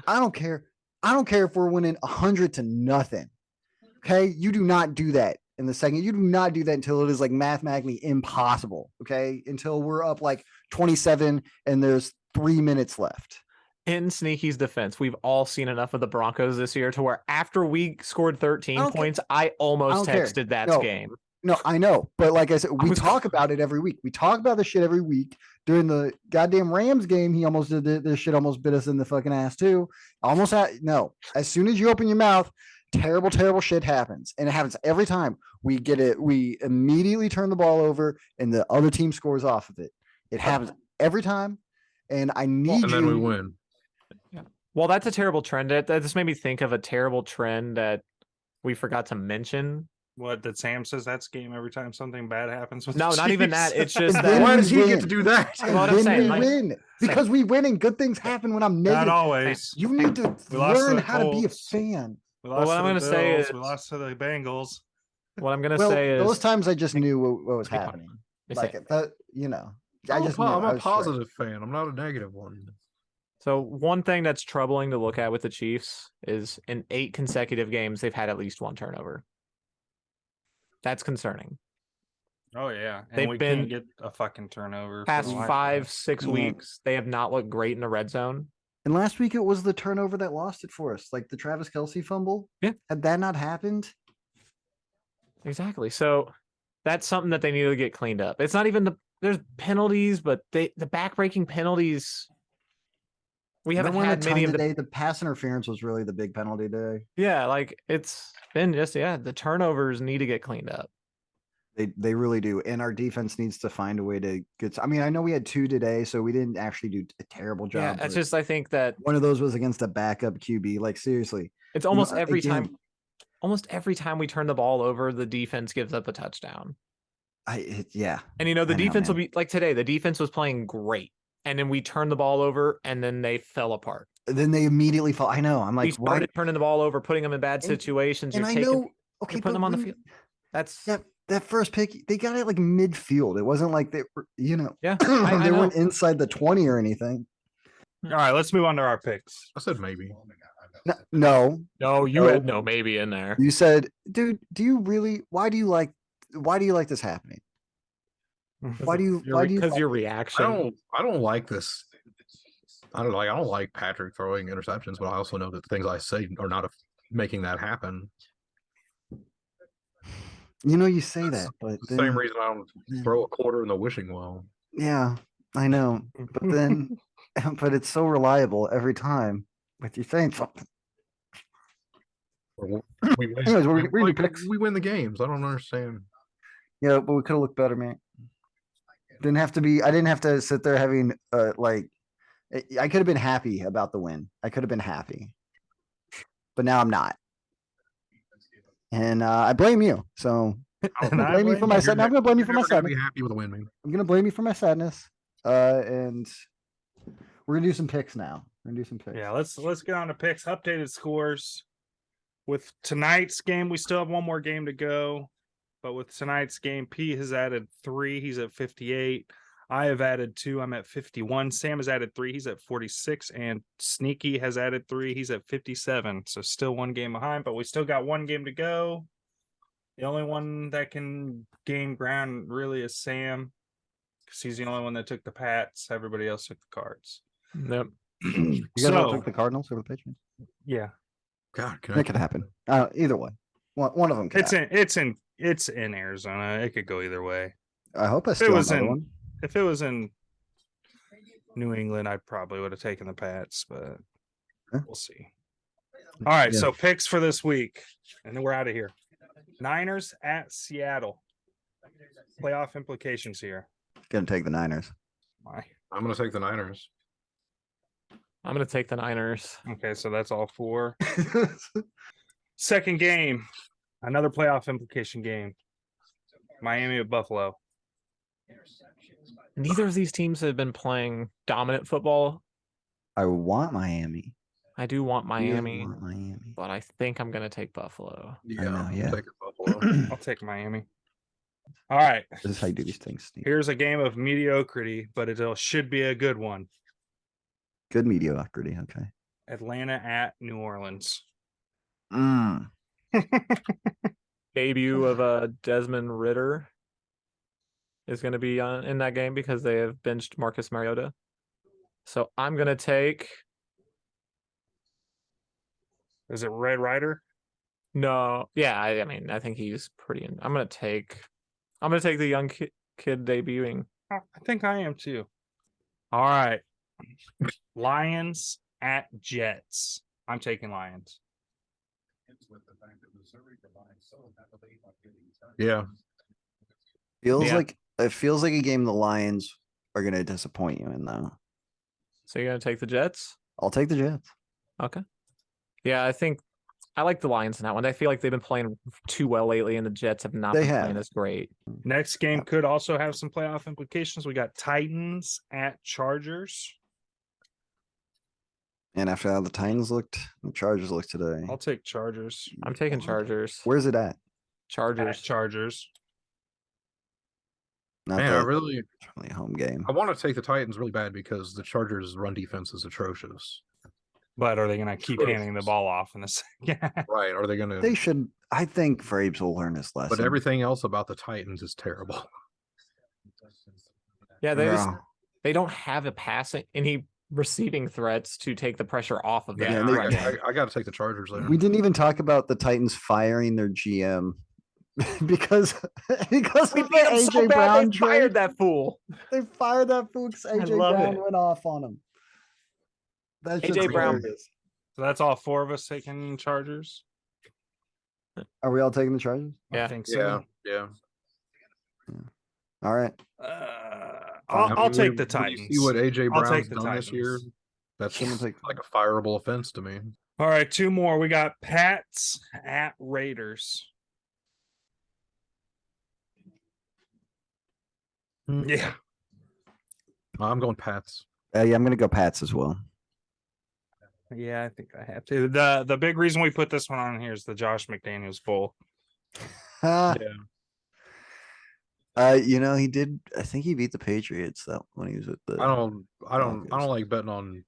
I don't care. I don't care if we're winning 100-0. Okay. You do not do that in the second. You do not do that until it is like mathematically impossible. Okay. Until we're up like 27 and there's 3 minutes left. In Sneaky's defense, we've all seen enough of the Broncos this year to where after we scored 13 points, I almost don't care. texted that's No. game. No, I know. But like I said, we was- talk about it every week. We talk about this shit every week. During the goddamn Rams game, he almost did this shit, almost bit us in the fucking ass too. Almost had no. As soon as you open your mouth, terrible, terrible shit happens. And it happens every time. We get it. We immediately turn the ball over and the other team scores off of it. It happens every time. And I need And you. then we win. Well, that's a terrible trend. That just made me think of a terrible trend that we forgot to mention. What that Sam says that's game every time something bad happens with No, the not even Chiefs. that. It's just And that then Why we does he win. get to do that? Well, what I'm Then saying, we like- win because we win and good things happen when I'm Not negative. always. You need to We lost to learn the how to be a Colts. fan. We Well, lost what to I'm the gonna say Bills, is- we lost to the Bengals. what I'm gonna Well, say is those times I just knew what was Be quiet. happening. Be Like safe. that, I just knew. I'm I a was sure. positive fan. I'm not a negative one. So one thing that's troubling to look at with the Chiefs is in 8 consecutive games, they've had at least 1 turnover. That's concerning. Oh yeah, and They've we been- can't get a fucking turnover. for Past the life of 5-6 Yeah. weeks, they have not looked great in the red zone. And last week it was the turnover that lost it for us, like the Travis Kelsey fumble. Yeah. Had that not happened, Exactly. So that's something that they need to get cleaned up. It's not even there's penalties, but the backbreaking penalties. We haven't remember had the many time of the today. The pass interference was really the big penalty today. Yeah, like it's been just the turnovers need to get cleaned up. They really do, and our defense needs to find a way to get. I mean, I know we had 2 today, so we didn't actually do a terrible job. Yeah, it's but just I think that one of those was against a backup QB. Like seriously, it's almost every again, time. Almost every time we turn the ball over, the defense gives up a touchdown. Yeah. And the I know, defense will man. be like today. The defense was playing great, and then we turned the ball over, and then they fell apart. Then they immediately fall. I know. I'm We like, why? started turning the ball over, putting them in bad And- situations. And You're I taking, know. Okay, you're putting them but on the when- field. That's that first pick, they got it like midfield. It wasn't like they were, yeah. they I weren't know. inside the 20 or anything. All right, let's move on to our picks. I said maybe. No, No, you No. had no maybe in there. you said, dude, do you really? Why do you like this happening? Why do you? Why do you? Because your I reaction. don't like this. I don't like Patrick throwing interceptions, but I also know that the things I say are not making that happen. You say that, but It's the then, same reason I don't throw a quarter in the wishing well. yeah, I know. But then, but it's so reliable every time with you saying something. Or we win. Anyways, we're gonna do Like, picks. we win the games. I don't understand. Yeah, but we could have looked better, man. Didn't have to be. I didn't have to sit there having I could have been happy about the win. I could have been happy, but now I'm not. And I blame you. So And I blame me blame for my you. sadness. I'm gonna blame you for You're my never gonna sadness. be happy with a win, man. I'm gonna blame you for my sadness. And we're gonna do some picks now. We're gonna do some picks. Yeah, let's get on to picks. Updated scores. With tonight's game, we still have one more game to go. But with tonight's game, P has added 3. He's at 58. I have added 2. I'm at 51. Sam has added 3. He's at 46. And Sneaky has added 3. He's at 57. So still one game behind, but we still got one game to go. The only one that can gain ground really is Sam, because he's the only one that took the Pats. Everybody else took the Cards. Yep. You guys all So, took the Cardinals over the Patriots. yeah, God, can That could happen. Either way, one of them. Could it's happen. in it's in Arizona. It could go either way. I hope I If it steal was another in one. if it was in New England, I probably would have taken the Pats, but Huh? we'll see. All right, Yeah. so picks for this week, and then we're out of here. Niners at Seattle. Playoff implications here. Gonna take the Niners. Why? I'm gonna take the Niners. I'm gonna take the Niners. Okay, so that's all four. Second game, another playoff implication game. Miami at Buffalo. Neither of these teams have been playing dominant football. I want Miami. I do want Really Miami, want Miami. but I think I'm gonna take Buffalo. I know, I'm yeah. taking Buffalo. I'll take Miami. All right, This is how you do these things, Steve. here's a game of mediocrity, but it should be a good one. Good mediocrity. Okay. Atlanta at New Orleans. Debut of Desmond Ritter is going to be in that game because they have benched Marcus Mariota. So I'm going to take. Is it Red Rider? No, yeah, I mean, I think he's pretty. I'm going to take the young kid debuting. I think I am too. All right. Lions at Jets. I'm taking Lions. Yeah. Feels Yeah. like it feels like a game the Lions are gonna disappoint you in though. So you're going to take the Jets? I'll take the Jets. Okay. Yeah, I think I like the Lions in that one. I feel like they've been playing too well lately, and the Jets have not They been have. playing as great. Next game could also have some playoff implications. We got Titans at Chargers. And after how the Titans looked, the Chargers looked today. I'll take Chargers. I'm taking Chargers. Where's it at? At Chargers. Chargers. Not Man, that I really it's really a home game. I want to take the Titans really bad because the Chargers' run defense is atrocious. But are they going to keep handing the ball off in the second? Right? Are they gonna? They should. I think Vrabes will learn his lesson. But everything else about the Titans is terrible. Yeah, Bro. they don't have a passing any receiving threats to take the pressure off of them. Yeah, Yeah, they- right now. I got to take the Chargers there. We didn't even talk about the Titans firing their GM because We of the beat 'em so AJ bad Brown they fired trade. that fool. They fired that fool because AJ love Brown it. went off on him. That's AJ just Brown- hilarious. So that's all four of us taking Chargers. Are we all taking the Chargers? Yeah. I think so. Yeah. All right. I'll take the Titans. See what AJ I'll Brown's take the done this year. Titans. That's I'm gonna take- like a fireable offense to me. All right, two more. We got Pats at Raiders. Yeah. I'm going Pats. Yeah, I'm gonna go Pats as well. Yeah, I think I have to. The big reason we put this one on here is the Josh McDaniels bowl. Ah, Yeah. you know, he did. I think he beat the Patriots though when he was with the. I don't Broncos. like betting on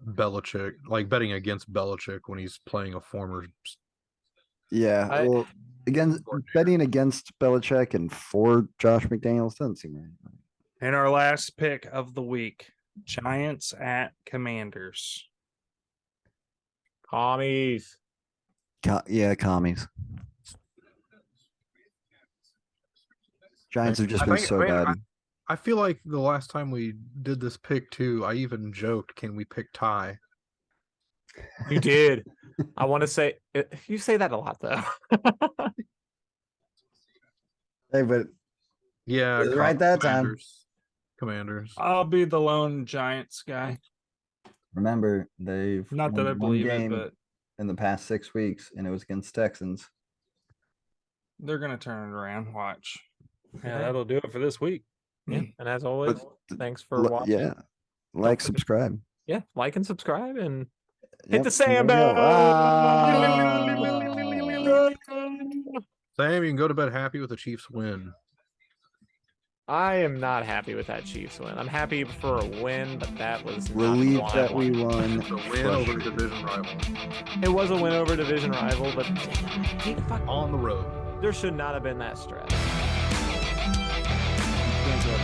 Belichick, like betting against Belichick when he's playing a former. Yeah, I- well, against betting against Belichick and for Josh McDaniels doesn't seem right. And our last pick of the week, Giants at Commanders. Commies. Yeah, commies. Giants have just I been think- so man, bad. I feel like the last time we did this pick too, I even joked, "Can we pick tie?" You did. I want to say you say that a lot though. Hey, but Yeah, Right that time. Commanders. I'll be the lone Giants guy. remember, they've Not that won I one believe it, game but in the past 6 weeks, and it was against Texans. they're gonna turn it around. Watch. Yeah, Okay. that'll do it for this week. Yeah. And as always, But thanks for watching. Yeah, like, forget- subscribe. Yeah, like and subscribe and Yep, hit the and there we go. sandbag. Sam, you can go to bed happy with the Chiefs win. I am not happy with that Chiefs win. I'm happy for a win, but that was not the Relieved one I that we wanted. won. It's a win over the division rival It was a win over division rival, but on the road. there should not have been that stress. Friends up.